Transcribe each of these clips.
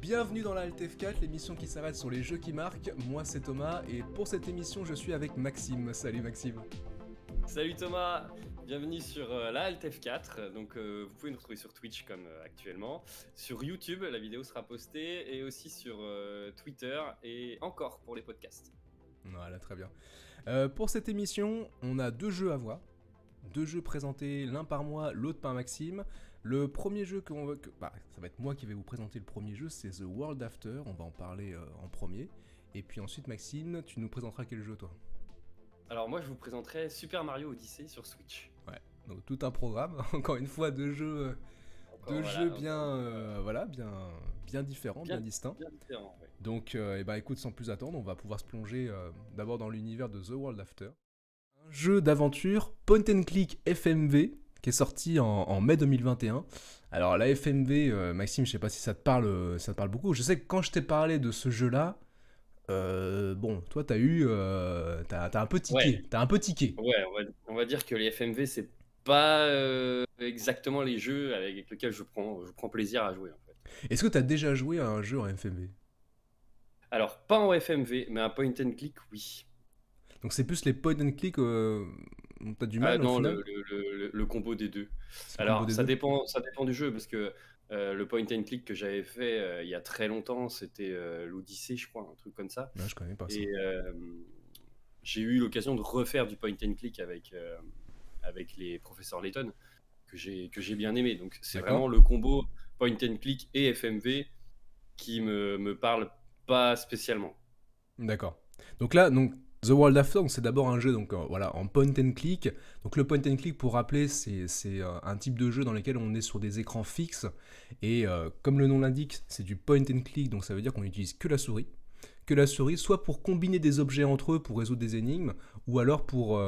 Bienvenue dans la LTF4, l'émission qui s'arrête sur les jeux qui marquent. Moi c'est Thomas et pour cette émission je suis avec Maxime. Salut Maxime. Salut Thomas, bienvenue sur la LTF4. Donc vous pouvez nous retrouver sur Twitch comme actuellement, sur YouTube la vidéo sera postée et aussi sur Twitter et encore pour les podcasts. Voilà, très bien. Pour cette émission, on a deux jeux à voir. Deux jeux présentés l'un par moi, l'autre par Maxime. Le premier jeu ça va être moi qui vais vous présenter le premier jeu, c'est The World After, on va en parler en premier. Et puis ensuite Maxime, tu nous présenteras quel jeu toi ? Alors moi je vous présenterai Super Mario Odyssey sur Switch. Ouais, donc tout un programme, encore une fois deux jeux bien différents, bien distincts. Bien différent, ouais. Donc écoute, sans plus attendre, on va pouvoir se plonger d'abord dans l'univers de The World After. Un jeu d'aventure point and click FMV qui est sorti en mai 2021. Alors la FMV, Maxime, je sais pas si ça te parle beaucoup. Je sais que quand je t'ai parlé de ce jeu-là, toi t'as un peu tiqué. Ouais. T'as un peu tiqué. Ouais, on va dire que les FMV c'est pas exactement les jeux avec lesquels je prends plaisir à jouer en fait. Est-ce que t'as déjà joué à un jeu en FMV ? Alors pas en FMV mais un point and click oui. Donc c'est plus les point and click, t'as du mal au final ? Le combo des deux. C'est le Alors combo des ça deux. dépend du jeu parce que le point and click que j'avais fait il y a très longtemps, c'était l'Odyssée, je crois, un truc comme ça. Non, je connais pas ça. Et j'ai eu l'occasion de refaire du point and click avec les professeurs Layton que j'ai bien aimé. Donc c'est D'accord. vraiment le combo point and click et FMV qui me parle pas spécialement. D'accord. Donc là, The World After, c'est d'abord un jeu en point and click. Donc le point and click, pour rappeler, c'est un type de jeu dans lequel on est sur des écrans fixes. Et comme le nom l'indique, c'est du point and click, donc ça veut dire qu'on n'utilise que la souris. Soit pour combiner des objets entre eux pour résoudre des énigmes, ou alors pour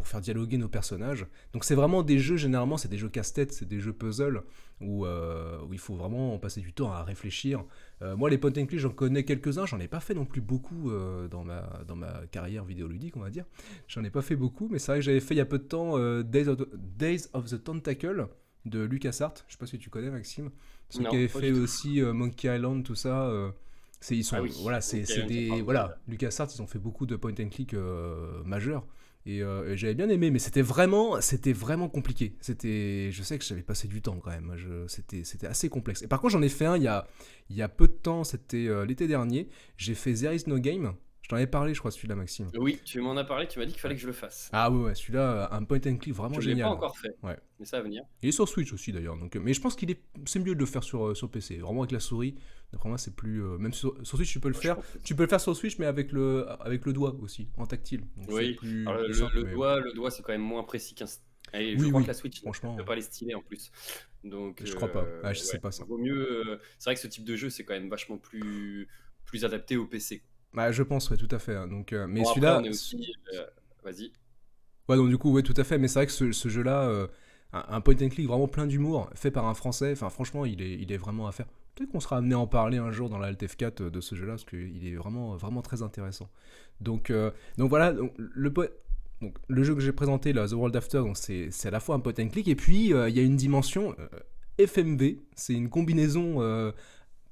faire dialoguer nos personnages. Donc c'est vraiment des jeux, généralement, c'est des jeux casse-tête, c'est des jeux puzzle, où il faut vraiment passer du temps à réfléchir. Moi, les point and click, j'en connais quelques-uns, j'en ai pas fait non plus beaucoup dans ma carrière vidéoludique, on va dire. J'en ai pas fait beaucoup, mais c'est vrai que j'avais fait il y a peu de temps Days of the Tentacle de LucasArts. Je sais pas si tu connais, Maxime. Ceux qui avaient fait aussi Monkey Island, tout ça. LucasArts, ils ont fait beaucoup de point and click majeurs. Et j'avais bien aimé, mais c'était vraiment compliqué. Je sais que j'avais passé du temps quand même. C'était assez complexe. Et par contre, j'en ai fait un il y a peu de temps, c'était l'été dernier. J'ai fait There Is No Game. Je t'en avais parlé, je crois, celui-là, Maxime. Oui, tu m'en as parlé, tu m'as dit qu'il fallait que je le fasse. Ah ouais, celui-là, un point and click vraiment génial. Je l'ai pas encore fait, ouais. Mais ça va venir. Il est sur Switch aussi d'ailleurs, mais je pense c'est mieux de le faire sur PC, vraiment avec la souris. D'après moi, c'est plus. Même sur Switch, tu peux le faire. Tu peux le faire sur Switch, mais avec le doigt aussi, en tactile. Donc oui, plus simple, le doigt, c'est quand même moins précis qu'un. Et je crois que la Switch, franchement, ne peut pas les styler en plus. Donc, je crois pas. Je sais pas ça. Vaut mieux. C'est vrai que ce type de jeu, c'est quand même vachement plus adapté au PC. Bah, je pense, ouais, tout à fait. Hein. Donc, mais bon, celui-là. Après, on est aussi. Vas-y. Ouais, donc du coup, ouais, tout à fait. Mais c'est vrai que ce jeu-là, un point and click vraiment plein d'humour, fait par un Français. Enfin, franchement, il est vraiment à faire. Peut-être qu'on sera amené à en parler un jour dans la LTF4 de ce jeu-là, parce qu'il est vraiment, vraiment très intéressant. Donc voilà, le jeu que j'ai présenté, là, The World After, donc c'est à la fois un point and click, et puis il y a une dimension FMV. C'est une combinaison,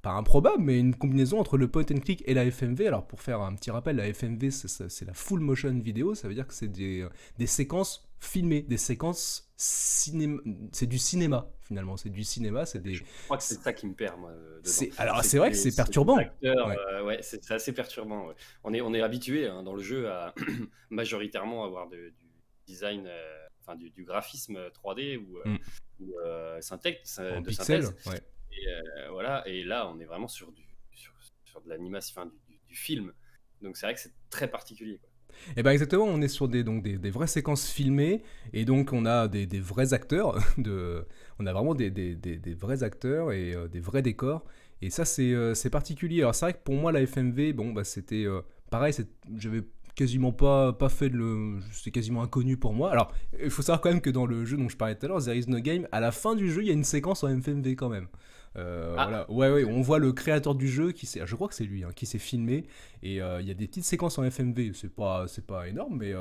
pas improbable, mais une combinaison entre le point and click et la FMV. Alors pour faire un petit rappel, la FMV, c'est la full motion vidéo, ça veut dire que c'est des séquences filmées, des séquences c'est du cinéma finalement, c'est du cinéma, c'est des. Je crois que c'est ça qui me perd moi. Alors c'est vrai que c'est perturbant. Ouais, c'est assez perturbant. Ouais. On est habitué dans le jeu à majoritairement avoir du design, du graphisme 3D ou synthèse, de pixels, synthèse. Ouais. Et voilà, et là on est vraiment sur de l'animation, du film. Donc c'est vrai que c'est très particulier, quoi. Et ben exactement, on est sur des vraies séquences filmées, et donc on a des vrais acteurs, on a vraiment des vrais acteurs et des vrais décors, et ça c'est particulier. Alors c'est vrai que pour moi la FMV, c'était pareil, j'avais quasiment pas fait c'est quasiment inconnu pour moi. Alors il faut savoir quand même que dans le jeu dont je parlais tout à l'heure, There Is No Game, à la fin du jeu il y a une séquence en FMV quand même. Voilà. Ouais, on voit le créateur du jeu je crois que c'est lui, qui s'est filmé, et il y a des petites séquences en FMV, c'est pas énorme, mais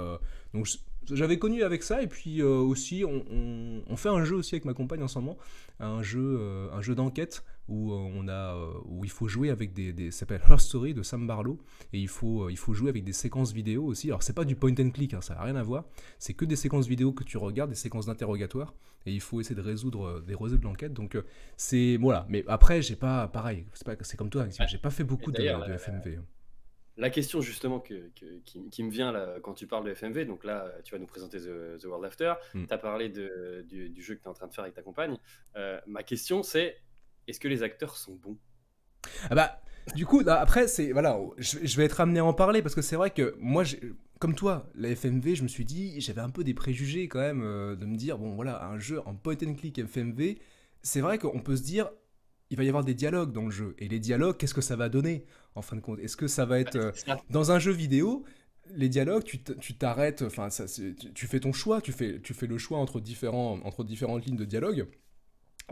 donc j'avais connu avec ça, et puis aussi on fait un jeu aussi avec ma compagne en ce moment, un jeu d'enquête où il faut jouer avec ça s'appelle Her Story de Sam Barlow, et il faut jouer avec des séquences vidéo aussi. Alors c'est pas du point and click, hein, ça n'a rien à voir, c'est que des séquences vidéo que tu regardes, des séquences d'interrogatoire, et il faut essayer de résoudre l'enquête. Donc c'est voilà, mais après j'ai pas pareil, c'est comme toi, Maxime, j'ai pas fait beaucoup d'ailleurs, de FMV. la question justement qui me vient là, quand tu parles de FMV, donc là tu vas nous présenter The World After, Mm. tu as parlé du jeu que tu es en train de faire avec ta compagne. Ma question c'est, est-ce que les acteurs sont bons? Ah bah, du coup, là, après, voilà, je vais être amené à en parler parce que c'est vrai que moi, comme toi, la FMV, je me suis dit, j'avais un peu des préjugés quand même de me dire, bon voilà, un jeu en point and click FMV, c'est vrai qu'on peut se dire, il va y avoir des dialogues dans le jeu. Et les dialogues, qu'est-ce que ça va donner en fin de compte? Est-ce que ça va être C'est ça. dans un jeu vidéo? Les dialogues, tu t'arrêtes, enfin, tu fais ton choix, tu fais le choix entre différentes lignes de dialogue.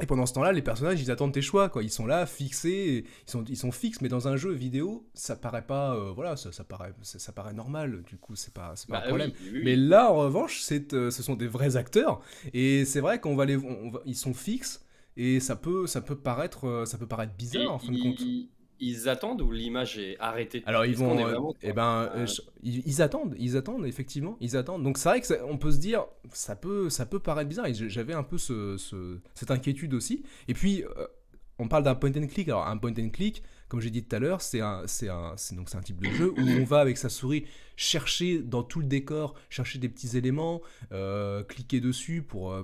Et pendant ce temps-là, les personnages, ils attendent tes choix, quoi. Ils sont là, fixés, ils sont fixes, mais dans un jeu vidéo, ça paraît pas, voilà, ça paraît normal. Du coup, c'est pas un problème. Oui, Mais là, en revanche, ce sont des vrais acteurs, et c'est vrai qu'on va ils sont fixes, et ça peut paraître bizarre Et en fin de compte. ils attendent ou l'image est arrêtée? Alors ils Est-ce qu'on est vont, vraiment eh sur ben, ils attendent effectivement, ils attendent. Donc c'est vrai que on peut se dire, ça peut paraître bizarre. Et j'avais un peu cette inquiétude aussi. Et puis on parle d'un point and click. Alors un point and click, comme j'ai dit tout à l'heure, donc c'est un type de jeu où on va avec sa souris chercher dans tout le décor, chercher des petits éléments, cliquer dessus pour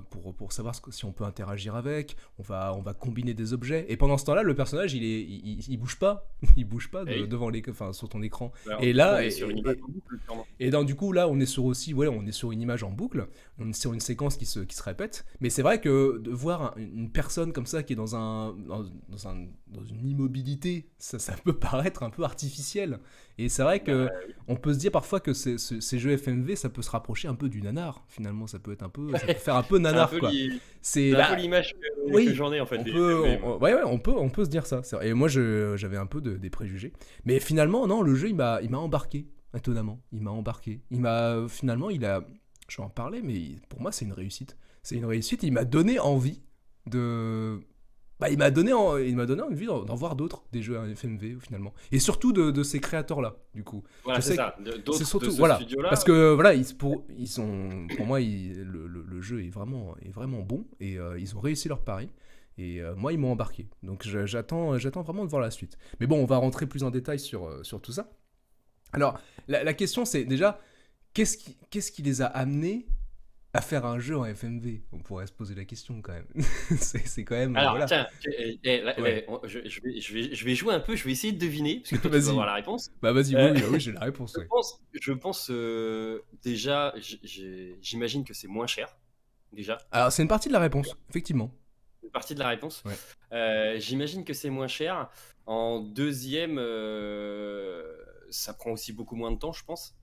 savoir si on peut interagir avec. On va combiner des objets. Et pendant ce temps-là, le personnage, il bouge pas. Il bouge pas Eh oui. enfin, sur ton écran. Alors, Et on là, est sur une image en boucle, sûrement. et donc du coup là on est sur aussi on est sur une image en boucle, on est sur une séquence qui se répète, mais c'est vrai que de voir une personne comme ça qui est dans une immobilité, ça peut paraître un peu artificiel. Et c'est vrai que on peut se dire parfois que ces jeux FMV, ça peut se rapprocher un peu du nanar finalement, ça peut faire un peu C'est un nanar peu quoi. c'est un peu l'image que Oui, j'en ai en fait. on des peut, FMV, moi. ouais, on peut se dire ça. Et moi, j'avais un peu des préjugés. Mais finalement, non, le jeu, il m'a embarqué, étonnamment. Il m'a embarqué. Finalement, je vais en parler, mais pour moi, c'est une réussite. C'est une réussite. Il m'a donné envie de. Bah, il m'a donné envie d'en voir d'autres, des jeux FMV, finalement. Et surtout de ces créateurs-là, du coup. Voilà, Je c'est sais ça. c'est D'autres de surtout, ce voilà, studio-là. parce que voilà, pour moi, le jeu est vraiment bon et ils ont réussi leur pari. Et moi, ils m'ont embarqué. Donc j'attends vraiment de voir la suite. Mais bon, on va rentrer plus en détail sur tout ça. Alors, la question, c'est déjà, qu'est-ce qui les a amenés à faire un jeu en FMV? On pourrait se poser la question quand même. C'est quand même, Alors, voilà. tiens, là, Ouais. je vais jouer un peu, je vais essayer de deviner, parce que toi, tu dois Vas-y. avoir la réponse. Bah vas-y, Euh, oui, j'ai la réponse, ouais. je pense déjà, j'imagine que c'est moins cher, déjà. Alors, c'est une partie de la réponse, effectivement. Une partie de la réponse. Ouais. J'imagine que c'est moins cher. En deuxième, ça prend aussi beaucoup moins de temps, je pense.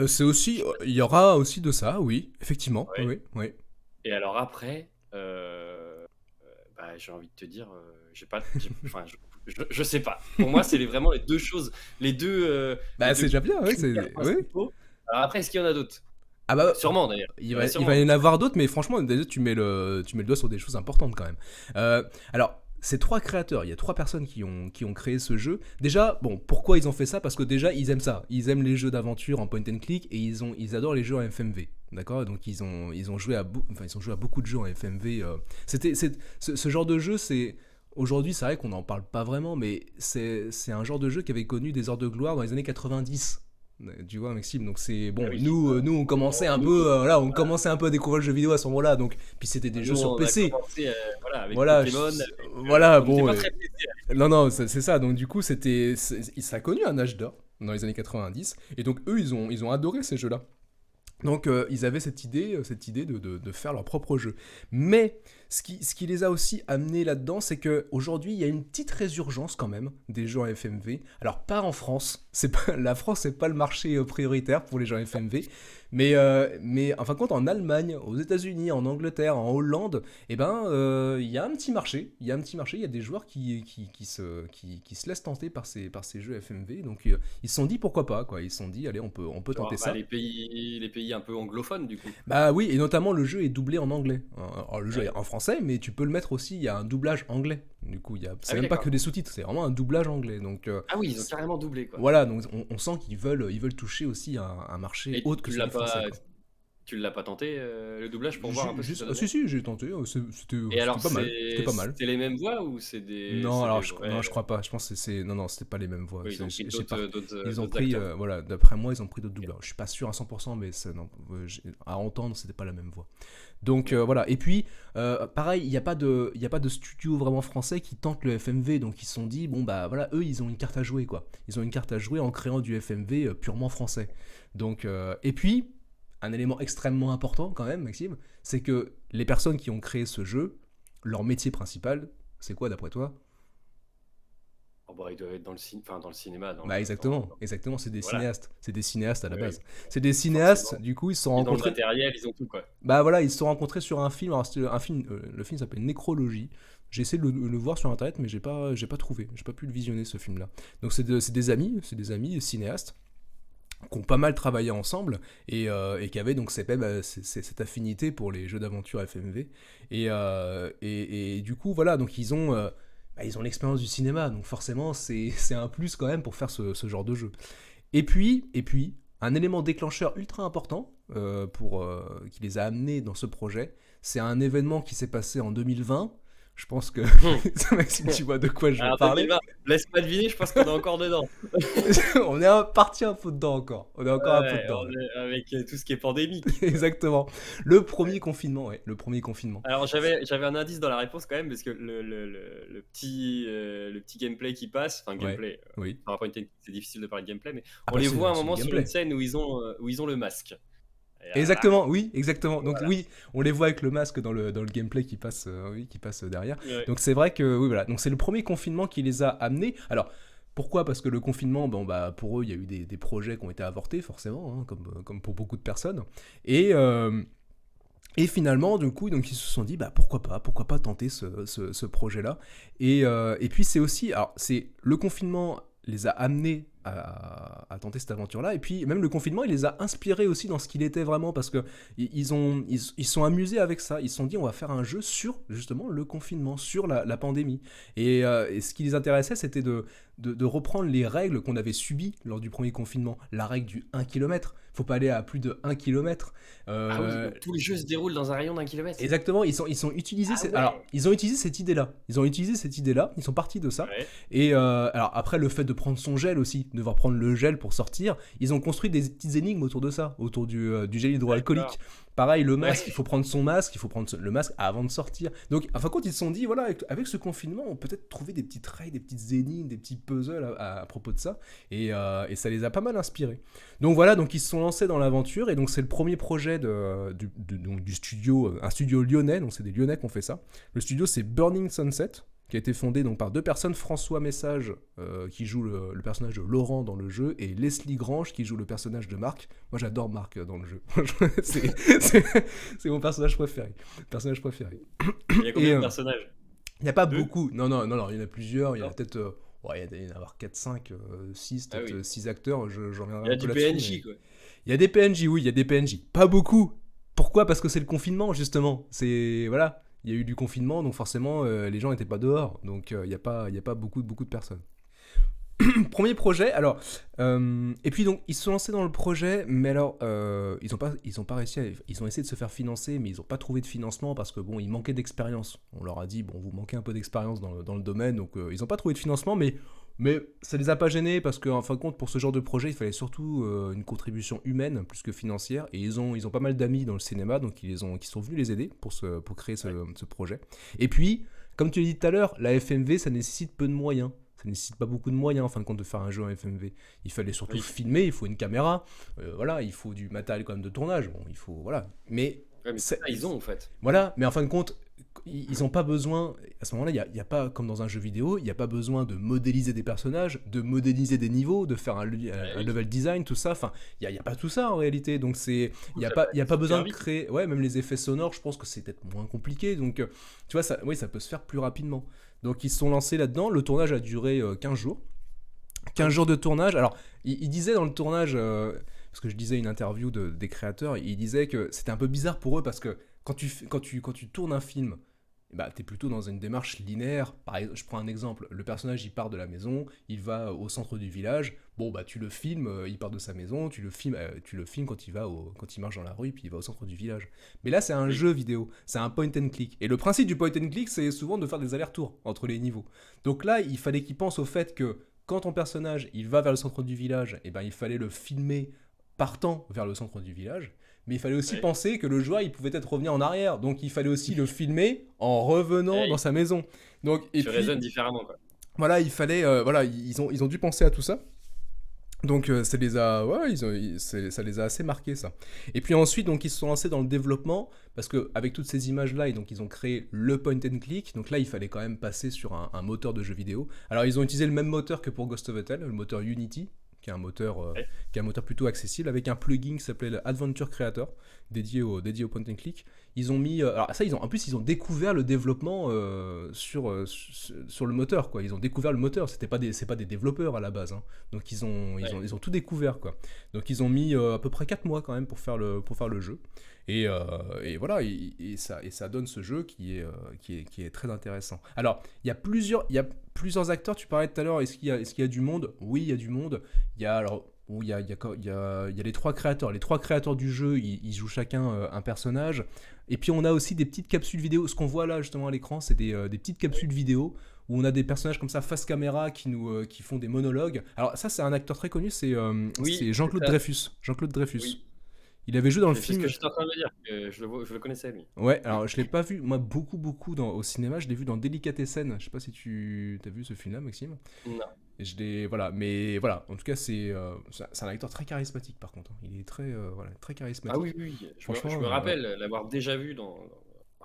C'est aussi, il y aura aussi de ça, oui, effectivement. Oui, Ouais. oui, oui. Et alors après, bah, j'ai envie de te dire, enfin, je sais pas. Pour moi, c'est vraiment les deux choses, les Bah, c'est deux déjà bien, oui, critères oui. principaux. Alors après, est-ce qu'il y en a d'autres? Ah bah, Sûrement d'ailleurs. il en a va sûrement y en d'autres. avoir d'autres, mais franchement, déjà, tu mets le doigt sur des choses importantes quand même. Alors, ces trois créateurs, il y a trois personnes qui ont créé ce jeu. Déjà, bon, pourquoi ils ont fait ça? Parce que déjà, ils aiment ça. Ils aiment les jeux d'aventure en point and click et ils adorent les jeux en FMV. D'accord? Donc, ils ont joué à beaucoup de jeux en FMV. Ce genre de jeu, c'est. Aujourd'hui, c'est vrai qu'on n'en parle pas vraiment, mais c'est un genre de jeu qui avait connu des heures de gloire dans les années 90. Tu vois, Maxime, donc c'est bon. Ah oui. Nous, on commençait un peu, voilà, on commençait un peu à découvrir le jeu vidéo à ce moment-là. Donc, puis c'était des jeux Nous, sur on a PC. commencé voilà, avec Voilà, Pokémon. voilà, On n'était bon. pas très PC. Non, non, c'est ça. Donc, du coup, ça a connu un âge d'or dans les années 90. Et donc, eux, ils ont adoré ces jeux-là. Donc ils avaient cette idée de faire leur propre jeu. Mais ce qui les a aussi amenés là-dedans, c'est qu'aujourd'hui, il y a une petite résurgence quand même des jeux en FMV. Alors pas en France, la France c'est pas le marché prioritaire pour les jeux en FMV, mais en fin de compte en Allemagne, aux États-Unis, en Angleterre, en Hollande, eh ben il y a un petit marché, il y a des joueurs qui se laissent tenter par ces jeux FMV. Donc ils se sont dit pourquoi pas quoi, ils se sont dit allez on peut Genre, tenter bah, ça. les pays un peu anglophones, du coup. Bah oui, et notamment le jeu est doublé en anglais. Alors le jeu Ouais. est en français, mais tu peux le mettre aussi, il y a un doublage anglais. Du coup, Ah c'est oui, même pas d'accord. que des sous-titres, c'est vraiment un doublage anglais. Donc, Ah oui, ils ont carrément doublé, quoi. voilà, donc on sent ils veulent toucher aussi un marché Et autre que celui français, quoi. tu l'as pas tenté, le doublage, pour voir un peu ce que ça Ah, si, donnait? si, j'ai tenté, Et alors, c'était pas mal, c'était pas mal. c'est les mêmes voix ou Non, c'est alors des non, vrais. je crois pas. Je pense que non, non, c'était pas les mêmes voix. Oui, ils ont pris J'ai pas. Ils ont d'autres pris, acteurs. voilà, d'après moi, ils ont pris d'autres Ok. doubleurs. Je suis pas sûr à 100%, mais non, à entendre, c'était pas la même voix. Donc D'accord. voilà. Et puis, pareil, il y a pas de studio vraiment français qui tente le FMV, donc ils se sont dit, bon bah voilà, eux, ils ont une carte à jouer, quoi. Ils ont une carte à jouer en créant du FMV purement français. Donc, et puis, un élément extrêmement important quand même, Maxime, c'est que les personnes qui ont créé ce jeu, leur métier principal, c'est quoi d'après toi? Oh, bah, ils doivent être enfin, dans le cinéma, Bah exactement, exactement, c'est des voilà. cinéastes. C'est des cinéastes à la Oui, base. C'est des cinéastes, forcément. du coup, ils se sont Ils ont le rencontrés. matériel, ils ont tout, quoi. Bah voilà, ils se sont rencontrés sur un film. Alors, c'était un film, le film s'appelle Nécrologie. J'ai essayé de le voir sur internet, mais j'ai pas trouvé. J'ai pas pu le visionner ce film-là. Donc c'est des amis cinéastes qui ont pas mal travaillé ensemble et qui avaient donc cette affinité pour les jeux d'aventure FMV. Et du coup, voilà, donc ils ont l'expérience du cinéma, donc forcément, c'est un plus quand même pour faire ce genre de jeu. Et puis, un élément déclencheur ultra important qui les a amenés dans ce projet, c'est un événement qui s'est passé en 2020. Je pense que, Hum. Maxime, tu vois de quoi je veux Alors, parler. 2020, laisse pas deviner, je pense qu'on est encore dedans. On est parti un peu dedans encore. On est encore un peu Ouais, dedans, là. avec tout ce qui est pandémique, quoi. Exactement. Le premier confinement, ouais, le premier confinement. Alors, j'avais un indice dans la réponse quand même, parce que le petit gameplay qui passe, enfin, Ouais, gameplay, oui. par rapport à une technique, c'est difficile de parler de gameplay, mais Ah on bah les voit un c'est du moment sur une gameplay. scène où ils ont le masque. Et là, Exactement, oui, exactement. Donc voilà. oui, on les voit avec le masque dans le gameplay oui, qui passe derrière. Ouais. Donc c'est vrai que oui, voilà. Donc c'est le premier confinement qui les a amenés. Alors pourquoi? Parce que le confinement, bon bah pour eux, il y a eu des projets qui ont été avortés forcément, hein, comme pour beaucoup de personnes. Et et finalement, du coup, donc ils se sont dit, bah pourquoi pas tenter ce projet-là. Et puis c'est aussi, alors c'est le confinement les a amenés à tenter cette aventure-là, et puis même le confinement, il les a inspirés aussi dans ce qu'il était vraiment, parce que ils sont amusés avec ça. Ils se sont dit, on va faire un jeu sur justement le confinement, sur la pandémie. Et ce qui les intéressait, c'était de reprendre les règles qu'on avait subies lors du premier confinement. La règle du 1 km. Faut pas aller à plus de 1 km. Ah oui, donc tout le jeu se déroule dans un rayon d'1 kilomètre. Exactement, ils ont utilisé Ah alors ouais. ils ont utilisé cette idée-là. Ils sont partis de ça. Ouais. Et alors après le fait de prendre son gel aussi, devoir prendre le gel pour sortir, ils ont construit des petites énigmes autour de ça, autour du gel hydroalcoolique. D'accord. Pareil, le Ouais. masque, il faut prendre son masque, il faut prendre le masque avant de sortir. Donc, en fin de compte, ils se sont dit, voilà, avec ce confinement, on peut peut-être trouver des petites règles, des petites énigmes, des petits puzzles à propos de ça. Et ça les a pas mal inspirés. Donc voilà, donc ils se sont lancés dans l'aventure. Et donc c'est le premier projet donc, du studio, un studio lyonnais. Donc c'est des Lyonnais qui ont fait ça. Le studio, c'est Burning Sunset, qui a été fondé donc par deux personnes, François Message qui joue le personnage de Laurent dans le jeu, et Leslie Grange qui joue le personnage de Marc. Moi j'adore Marc dans le jeu. C'est mon personnage préféré. Il y a combien Et de personnages? il n'y a pas 2? beaucoup. Non, non, non, non, il y en a plusieurs. Il y en a Non? peut-être. Ouais, il y en a avoir 4, 5, 6, Ah peut-être oui. 6 acteurs. J'en Il reviendrai y a un peu du là-dessus. PNJ, Mais... quoi. Il y a des PNJ, oui, il y a des PNJ. Pas beaucoup. Pourquoi? Parce que c'est le confinement, justement. C'est. Voilà. Il y a eu du confinement, donc forcément, les gens n'étaient pas dehors. Donc, il n'y a pas beaucoup de personnes. Premier projet, alors, et puis donc ils se sont lancés dans le projet, mais alors ils ont pas réussi, ils ont essayé de se faire financer, mais ils n'ont pas trouvé de financement parce que bon, ils manquaient d'expérience. On leur a dit bon, vous manquez un peu d'expérience dans le domaine, donc ils n'ont pas trouvé de financement, mais ça les a pas gênés parce qu'en fin de compte, pour ce genre de projet, il fallait surtout une contribution humaine plus que financière, et ils ont pas mal d'amis dans le cinéma, donc qui sont venus les aider pour créer ce projet. Et puis, comme tu l'as dit tout à l'heure, la FMV, ça nécessite peu de moyens. Ça nécessite pas beaucoup de moyens en fin de compte de faire un jeu en FMV. Il fallait surtout Oui. filmer, il faut une caméra, voilà, il faut du matériel quand même de tournage, bon, il faut voilà. Mais Ouais, mais ça, ils ont, en fait. voilà, mais en fin de compte, ils n'ont pas besoin. À ce moment-là, il y a pas comme dans un jeu vidéo, il n'y a pas besoin de modéliser des personnages, de modéliser des niveaux, de faire un Oui. level design, tout ça. Enfin, il y a pas tout ça en réalité. Donc il y a Ça pas peut il y a aller pas besoin super de vite. créer. Ouais, même les effets sonores, je pense que c'est peut-être moins compliqué. Donc tu vois ça, oui, ça peut se faire plus rapidement. Donc ils se sont lancés là-dedans. Le tournage a duré 15 jours. 15 jours de tournage. Alors, il disait dans le tournage, parce que je disais une interview des créateurs, il disait que c'était un peu bizarre pour eux parce que quand tu tournes un film, bah, tu es plutôt dans une démarche linéaire. Par exemple, je prends un exemple, le personnage il part de la maison, il va au centre du village, bon bah tu le filmes, il part de sa maison, tu le filmes quand il marche dans la rue, puis il va au centre du village. Mais là c'est un Oui, jeu vidéo, c'est un point and click. Et le principe du point and click c'est souvent de faire des allers-retours entre les niveaux. Donc là il fallait qu'il pense au fait que quand ton personnage il va vers le centre du village, et ben il fallait le filmer partant vers le centre du village, mais il fallait aussi ouais. penser que le joueur il pouvait être revenir en arrière, donc il fallait aussi le filmer en revenant dans Ouais, sa maison. Donc et tu puis raisonnes différemment, quoi. voilà, il fallait voilà, ils ont dû penser à tout ça. Donc ça les a ouais, ça les a assez marqués ça. Et puis ensuite donc ils se sont lancés dans le développement parce que avec toutes ces images là, donc ils ont créé le point and click. Donc là il fallait quand même passer sur un moteur de jeu vidéo. Alors ils ont utilisé le même moteur que pour Ghost of a Tale, le moteur Unity, qui est un moteur Ouais. qui est un moteur plutôt accessible avec un plugin qui s'appelait l'Adventure Creator dédié au point and click. Ils ont mis alors ça en plus ils ont découvert le développement sur le moteur quoi. Ils ont découvert le moteur, c'est pas des développeurs à la base hein. Donc Ouais. ils ont tout découvert quoi. Donc ils ont mis à peu près 4 mois quand même pour faire le jeu. Et voilà, et ça donne ce jeu qui est très intéressant. Alors, il y a plusieurs acteurs, tu parlais tout à l'heure, est-ce qu'il y a du monde? Oui, il y a du monde. Il y a alors. Où il y a les trois créateurs. Les trois créateurs du jeu, ils jouent chacun un personnage. Et puis on a aussi des petites capsules vidéo. Ce qu'on voit là justement à l'écran, c'est des petites capsules vidéo où on a des personnages comme ça face caméra qui font des monologues. Alors ça, c'est un acteur très connu, c'est Oui, c'est Jean-Claude ça. Dreyfus. Jean-Claude Dreyfus. Oui. Il avait joué dans le C'est ce que film. j'étais en train de me dire, que je le connaissais, lui. Ouais, Oui. alors je l'ai pas vu, moi, beaucoup au cinéma. Je l'ai vu dans Délicatessen. Je sais pas si tu as vu ce film-là, Maxime. Non. Et je l'ai. Voilà, mais voilà, en tout cas, c'est un acteur très charismatique par contre, hein. Il est voilà, très Ah oui, charismatique. oui, oui. Je Franchement, me ouais. rappelle l'avoir déjà vu alors,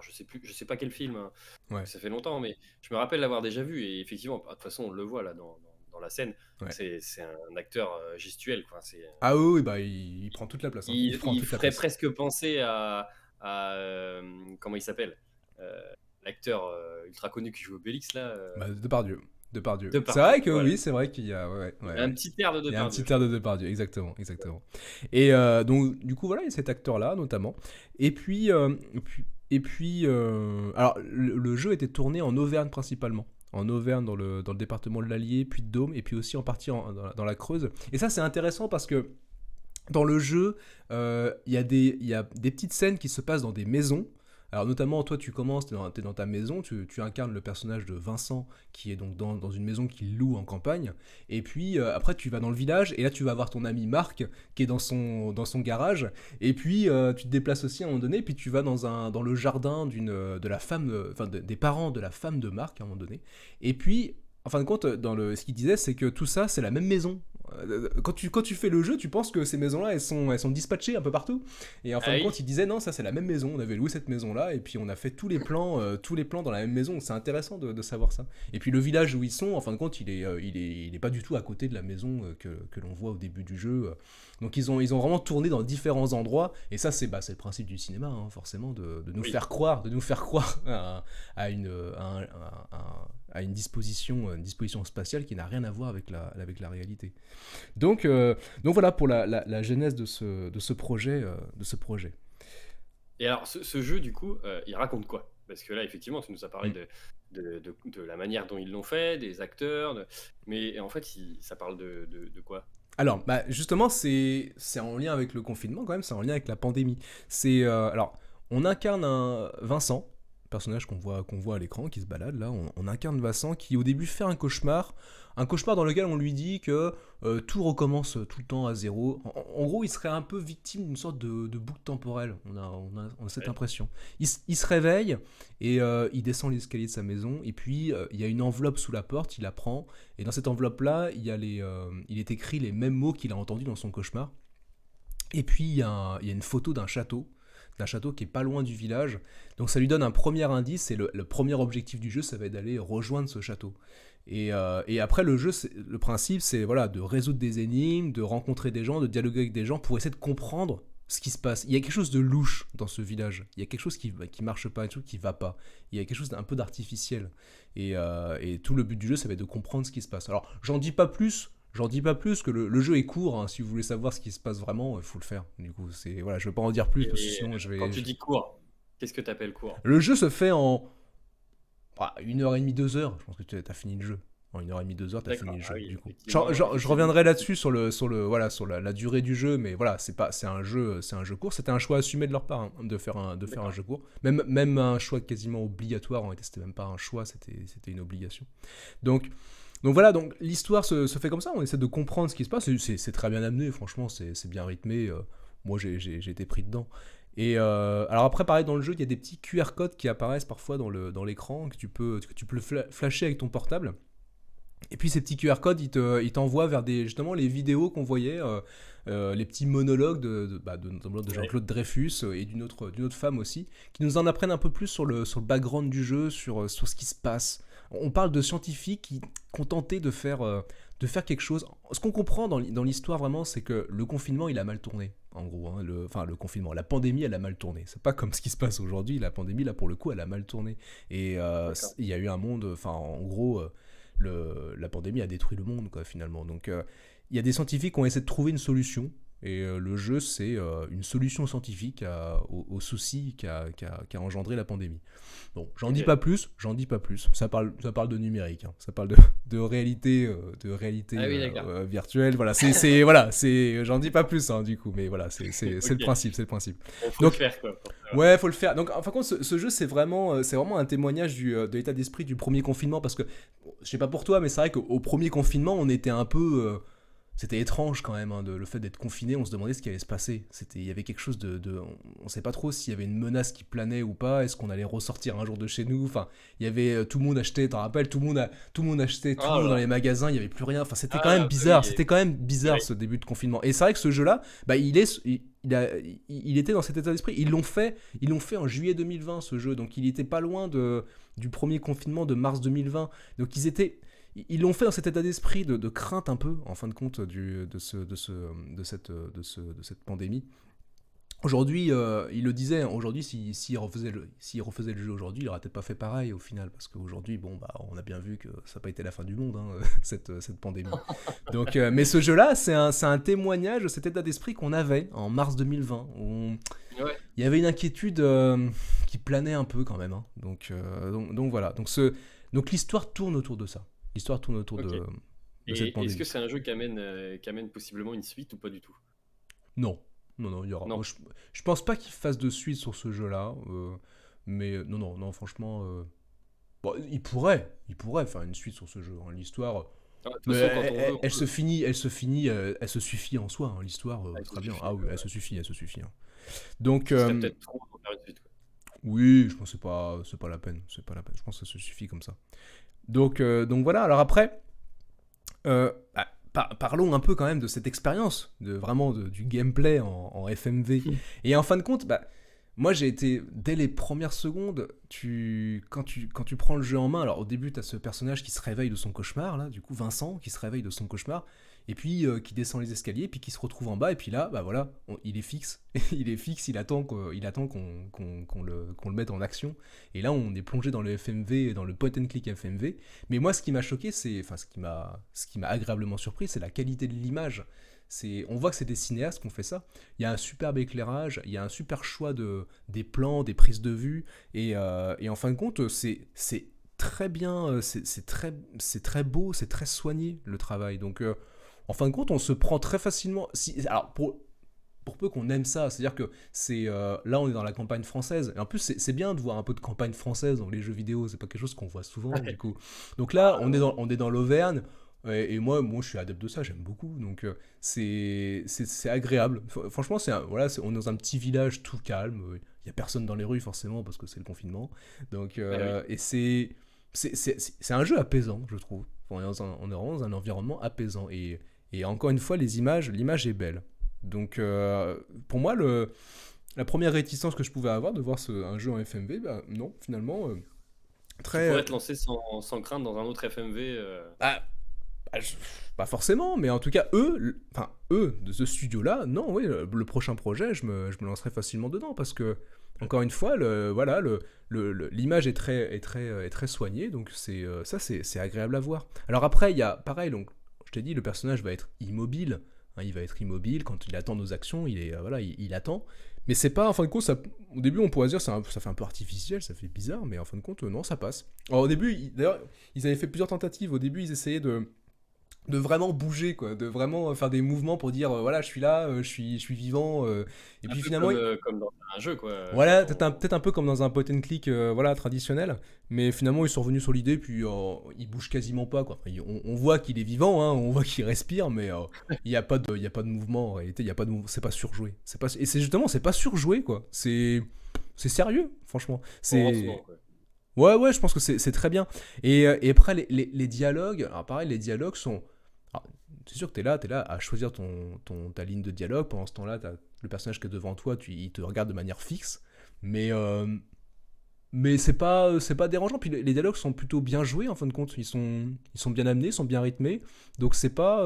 je sais plus, je sais pas quel film, hein, Ouais, ça fait longtemps, mais je me rappelle l'avoir déjà vu et effectivement, bah, de toute façon, on le voit là dans la scène. ouais. C'est un acteur gestuel, quoi. Ah oui, oui, bah il prend toute la place, hein. Il prend Il toute la ferait place. presque penser comment il s'appelle? Euh, L'acteur ultra connu qui joue Obélix là, Bah, Depardieu. Depardieu. C'est Depardieu. vrai que Voilà. oui, c'est vrai qu'il y a. Ouais, ouais, Il a un ouais. petit air de Il y a un Depardieu, petit je air de trouve. Depardieu, exactement, exactement. Et donc, du coup, voilà, il y a cet acteur-là, notamment. Et puis, alors, le jeu était tourné en Auvergne principalement. En Auvergne, dans le département de l'Allier, puis de Dôme, et puis aussi en partie dans la Creuse. Et ça, c'est intéressant parce que dans le jeu, il y a des petites scènes qui se passent dans des maisons. Alors notamment, toi, tu commences, t'es dans ta maison, tu incarnes le personnage de Vincent, qui est donc dans une maison qu'il loue en campagne. Et puis après, tu vas dans le village, et là, tu vas voir ton ami Marc, qui est dans son garage. Et puis, tu te déplaces aussi à un moment donné, puis tu vas dans le jardin de la femme, des parents de la femme de Marc à un moment donné. Et puis, en fin de compte, ce qu'il disait, c'est que tout ça, c'est la même maison. Quand tu fais le jeu, tu penses que ces maisons-là, elles sont dispatchées un peu partout. Et en fin Ah de oui? compte, il disait non, ça c'est la même maison. On avait loué cette maison-là, et puis on a fait tous les plans dans la même maison. C'est intéressant de savoir ça. Et puis le village où ils sont, en fin de compte, il est pas du tout à côté de la maison que l'on voit au début du jeu. Donc ils ont vraiment tourné dans différents endroits. Et ça, c'est le principe du cinéma, hein, forcément, de nous Oui. faire croire, à une disposition spatiale qui n'a rien à voir avec la réalité. Donc voilà pour la genèse de ce projet. Et alors, ce jeu, du coup, il raconte quoi? Parce que là, effectivement, tu nous as parlé Mm. de la manière dont ils l'ont fait, des acteurs, mais en fait, ça parle de quoi? Alors, bah, justement, c'est en lien avec le confinement quand même, c'est en lien avec la pandémie. Alors, on incarne un Vincent, personnage qu'on voit à l'écran, qui se balade là. On incarne Vincent qui au début fait un cauchemar dans lequel on lui dit que tout recommence tout le temps à zéro. En gros, il serait un peu victime d'une sorte de boucle temporelle. On a cette Ouais. impression. Il se réveille et il descend l'escalier de sa maison. Et puis, il y a une enveloppe sous la porte, il la prend. Et dans cette enveloppe-là, il est écrit les mêmes mots qu'il a entendus dans son cauchemar. Et puis, il y a une photo d'un château qui est pas loin du village. Donc ça lui donne un premier indice, et le premier objectif du jeu, ça va être d'aller rejoindre ce château. Et après, le principe, c'est voilà, de résoudre des énigmes, de rencontrer des gens, de dialoguer avec des gens pour essayer de comprendre ce qui se passe. Il y a quelque chose de louche dans ce village. Il y a quelque chose qui marche pas, quelque chose qui va pas. Il y a quelque chose d'un peu d'artificiel. Et tout le but du jeu, ça va être de comprendre ce qui se passe. Alors, j'en dis pas plus. J'en dis pas plus que le jeu est court, hein. Si vous voulez savoir ce qui se passe vraiment, il faut le faire. Du coup, voilà, je vais pas en dire plus parce que Et sinon je quand vais. tu dis court, qu'est-ce que tu appelles court? Le jeu se fait 1h30, 2 heures, je pense que tu as fini le jeu. En 1h30, 2 heures, t'as fini D'accord, le ah jeu, oui, du coup. effectivement, Je effectivement. reviendrai là-dessus sur la durée du jeu, mais voilà, c'est un jeu court. C'était un choix assumé de leur part, hein, de faire un D'accord. jeu court. Même un choix quasiment obligatoire, en réalité, c'était même pas un choix, c'était une obligation. Donc, donc voilà, donc l'histoire se fait comme ça, on essaie de comprendre ce qui se passe, c'est très bien amené, franchement, c'est bien rythmé, moi j'ai été pris dedans. Et alors après, pareil, dans le jeu, il y a des petits QR codes qui apparaissent parfois dans l'écran, que tu peux flasher avec ton portable. Et puis ces petits QR codes, ils t'envoient vers justement les vidéos qu'on voyait, les petits monologues notamment de Ouais. Jean-Claude Dreyfus et d'une autre femme aussi, qui nous en apprennent un peu plus sur le background du jeu, sur ce qui se passe. On parle de scientifiques qui ont tenté de faire quelque chose. Ce qu'on comprend dans l'histoire vraiment, c'est que le confinement, il a mal tourné, en gros. Hein, le confinement, la pandémie, elle a mal tourné. C'est pas comme ce qui se passe aujourd'hui. La pandémie, là, pour le coup, elle a mal tourné. Et D'accord. il y a eu un monde, enfin, en gros, la pandémie a détruit le monde, quoi, finalement. Donc, il y a des scientifiques qui ont essayé de trouver une solution. Et le jeu, c'est une solution scientifique au souci qu'a engendré la pandémie. Bon, Ok. j'en dis pas plus. Ça parle de numérique, hein. Ça parle de réalité Ah oui, d'accord. virtuelle. Voilà, j'en dis pas plus, hein, du coup, mais voilà, c'est le Ok. principe, c'est le principe. Bon, faut le Donc, faire, quoi, pour savoir. ouais, faut le faire. Donc, en fin de compte, ce jeu, c'est vraiment un témoignage de l'état d'esprit du premier confinement. Parce que, je sais pas pour toi, mais c'est vrai qu'au premier confinement, on était un peu. C'était étrange quand même, hein, le fait d'être confiné. On se demandait ce qui allait se passer. Il y avait quelque chose on sait pas trop s'il y avait une menace qui planait ou pas. Est-ce qu'on allait ressortir un jour de chez nous. Enfin, il y avait tout le monde achetait. T'en rappelles, tout le monde achetait Oh tout dans là. les magasins. Il y avait plus rien. Enfin, c'était Ah quand même là, bah oui. bizarre. C'était quand même bizarre Ouais. ce début de confinement. Et c'est vrai que ce jeu-là, bah, il était dans cet état d'esprit. Ils l'ont fait en juillet 2020, ce jeu. Donc, il était pas loin du premier confinement de mars 2020. Donc, ils l'ont fait dans cet état d'esprit de crainte un peu, en fin de compte, de cette pandémie. Aujourd'hui, il le disait, aujourd'hui, s'il refaisait le jeu aujourd'hui, il aurait peut-être pas fait pareil au final, parce qu'aujourd'hui, bon, bah, on a bien vu que ça n'a pas été la fin du monde, hein, cette pandémie. Donc, mais ce jeu-là, c'est un témoignage de cet état d'esprit qu'on avait en mars 2020, où Ouais. il y avait une inquiétude qui planait un peu quand même, hein. Donc voilà. Donc l'histoire tourne autour de ça. L'histoire tourne autour Ok. de cette Et est-ce que pandémie. c'est un jeu qui amène possiblement une suite ou pas du tout? Non, non, non, il y aura. Non. Moi, je pense pas qu'il fasse de suite sur ce jeu-là, mais non, non, non, franchement, bon, il pourrait faire une suite sur ce jeu, hein. L'histoire, Ah, de toute mais façon, quand on veut, elle, on elle peut. se finit, elle se suffit en soi, hein. L'histoire, Ah, il se très bien. suffit, Ah oui, elle ouais. se suffit, elle se suffit, hein. Donc, Ce serait peut-être trop d'en faire une suite, quoi. oui, je pense que c'est pas la peine, c'est pas la peine. Je pense que ça se suffit comme ça. Donc voilà. Alors après, parlons un peu quand même de cette expérience, vraiment du gameplay en FMV. Et en fin de compte, moi j'ai été, dès les premières secondes, quand tu prends le jeu en main, alors au début tu as ce personnage qui se réveille de son cauchemar, là, du coup Vincent, qui se réveille de son cauchemar, et puis qui descend les escaliers, puis qui se retrouve en bas, et puis là, bah voilà, il est fixe, il est fixe, il attend qu'on le mette en action, et là on est plongé dans le FMV, dans le point and click FMV, mais moi ce qui m'a choqué, enfin ce qui m'a agréablement surpris, c'est la qualité de l'image. On voit que c'est des cinéastes qui ont fait ça. Il y a un superbe éclairage, il y a un super choix des plans, des prises de vue, et en fin de compte, c'est très bien, c'est très beau, c'est très soigné le travail. Donc, en fin de compte, on se prend très facilement. Alors, pour peu qu'on aime ça, c'est-à-dire que là, on est dans la campagne française. Et en plus, c'est bien de voir un peu de campagne française dans les jeux vidéo. C'est pas quelque chose qu'on voit souvent, du Ouais. coup. Donc là, on est Non. dans l'Auvergne. Et moi, je suis adepte de ça, j'aime beaucoup. Donc, c'est agréable. Franchement, voilà, on est dans un petit village tout calme. Il n'y a personne dans les rues, forcément, parce que c'est le confinement. Donc, Ah oui. et c'est un jeu apaisant, je trouve. On est vraiment dans un environnement apaisant. Et encore une fois, l'image est belle. Donc, pour moi, la première réticence que je pouvais avoir de voir un jeu en FMV, bah, non, finalement, Tu très. pourrais te lancer sans crainte dans un autre FMV. Ah, pas forcément, mais en tout cas, eux, de ce studio-là, non, oui, le prochain projet, je me lancerai facilement dedans parce que, encore une fois, voilà, l'image est très soignée, donc ça, c'est agréable à voir. Alors après, il y a, pareil, donc, je t'ai dit, le personnage va être immobile, hein, il va être immobile quand il attend nos actions, voilà, il attend, Mais c'est pas, en fin de compte, au début on pourrait se dire ça fait un peu artificiel, ça fait bizarre, mais en fin de compte, non, ça passe. Alors au début, d'ailleurs, ils avaient fait plusieurs tentatives. Au début, ils essayaient de vraiment bouger, quoi, de vraiment faire des mouvements pour dire voilà, je suis là, je suis vivant. Et Un puis peu finalement, comme dans un jeu, quoi. voilà, Quand peut-être un peu comme dans un point and click voilà, traditionnel, mais finalement ils sont revenus sur l'idée, puis il bouge quasiment pas, quoi. On voit qu'il est vivant, hein, on voit qu'il respire, mais il n'y a, il y a pas de mouvement en réalité, il y a pas de c'est pas surjoué. Et c'est justement, c'est pas surjoué, quoi. C'est sérieux, franchement. on rentre dedans, C'est. quoi. Ouais, ouais, je pense que c'est très bien. Et après, les dialogues, alors pareil, les dialogues sont. Alors, c'est sûr que t'es là à choisir ta ligne de dialogue. Pendant ce temps-là, t'as le personnage qui est devant toi, il te regarde de manière fixe. Mais, mais c'est pas dérangeant. Puis les dialogues sont plutôt bien joués, en fin de compte. Ils sont bien amenés, sont bien rythmés. Donc c'est pas.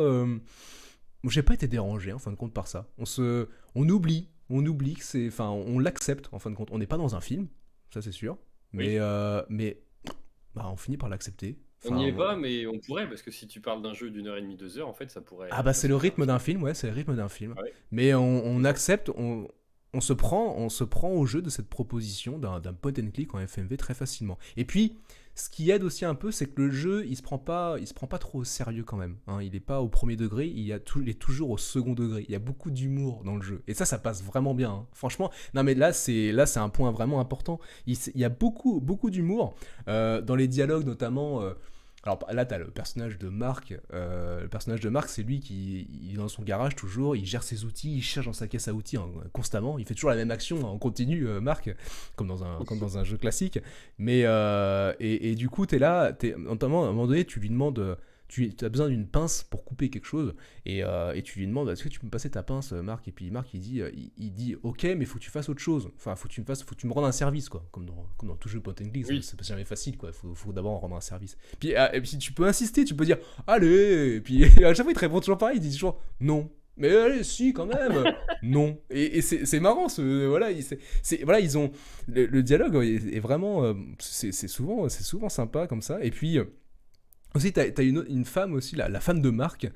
J'ai pas été dérangé, en fin de compte, par ça. On oublie que c'est. Enfin, on l'accepte, en fin de compte. On n'est pas dans un film, ça c'est sûr. Oui. Mais bah, on finit par l'accepter. On n'y Enfin, est pas, mais on pourrait, parce que si tu parles d'un jeu d'une heure et demie, 2 heures, en fait, ça ah pourrait bah c'est le presque faire un rythme film. d'un film, ouais, c'est le rythme d'un film. Ah ouais, Mais c'est on ça. accepte, on se prend au jeu de cette proposition d'un point and click en FMV très facilement. Et puis, ce qui aide aussi un peu, c'est que le jeu, il se prend pas trop au sérieux quand même. Hein. Il est pas au premier degré, il est toujours au second degré. Il y a beaucoup d'humour dans le jeu. Et ça passe vraiment bien. Hein. Franchement, non mais là c'est un point vraiment important. Il y a beaucoup d'humour dans les dialogues notamment. Alors là, t'as le personnage de Marc. Le personnage de Marc, c'est lui qui il est dans son garage toujours, il gère ses outils, il cherche dans sa caisse à outils hein, constamment. Il fait toujours la même action en continu, Marc, comme dans un jeu classique. Mais et du coup, notamment à un moment donné, tu lui demandes, tu as besoin d'une pince pour couper quelque chose, et tu lui demandes, est-ce que tu peux me passer ta pince, Marc? Et puis Marc, il dit, ok, mais faut que tu fasses autre chose. Enfin, faut que tu me rendes un service, quoi. Comme dans tout jeu point and click, Oui. c'est pas jamais facile, quoi. Faut d'abord rendre un service. Et puis tu peux insister, tu peux dire, allez. Et puis à chaque fois, il te répond toujours pareil, il dit toujours, non. Mais allez, si, quand même. Non. Et c'est marrant, voilà, voilà, ils ont le dialogue est vraiment, c'est souvent sympa comme ça. Et puis aussi, t'as une femme aussi, la femme de Marc.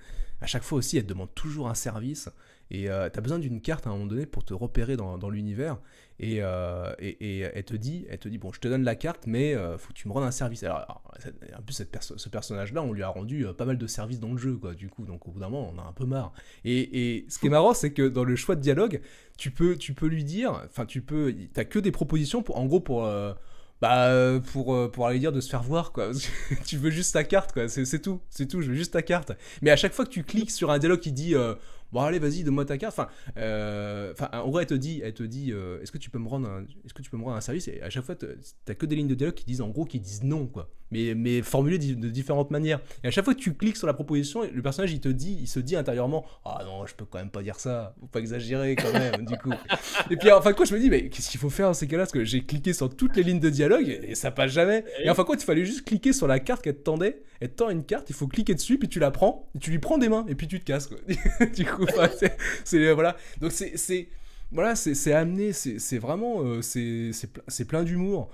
À chaque fois aussi, elle te demande toujours un service. Et t'as besoin d'une carte à un moment donné pour te repérer dans l'univers. Et elle te dit, bon, je te donne la carte, mais faut que tu me rendes un service. En plus, ce personnage-là, on lui a rendu pas mal de services dans le jeu, quoi. Du coup, donc au bout d'un moment, on a un peu marre. Et ce qui est marrant, c'est que dans le choix de dialogue, tu peux lui dire, enfin, t'as que des propositions en gros pour aller dire de se faire voir quoi. Tu veux juste ta carte quoi, c'est tout, je veux juste ta carte. Mais à chaque fois que tu cliques sur un dialogue qui dit bon allez vas-y donne-moi ta carte, en gros elle te dit est-ce que tu peux me rendre un service, et à chaque fois t'as que des lignes de dialogue qui disent non quoi. Mais formulées de différentes manières. Et à chaque fois que tu cliques sur la proposition, le personnage il se dit intérieurement ah non je peux quand même pas dire ça, faut pas exagérer quand même du coup. Et puis en fin de compte je me dis mais qu'est-ce qu'il faut faire dans ces cas-là, parce que j'ai cliqué sur toutes les lignes de dialogue et ça passe jamais. Et en fin de compte il fallait juste cliquer sur la carte qu'elle te tendait, elle te tend une carte, il faut cliquer dessus puis tu la prends, et tu lui prends des mains et puis tu te casses quoi. Du coup voilà, donc c'est amené, c'est vraiment c'est plein d'humour.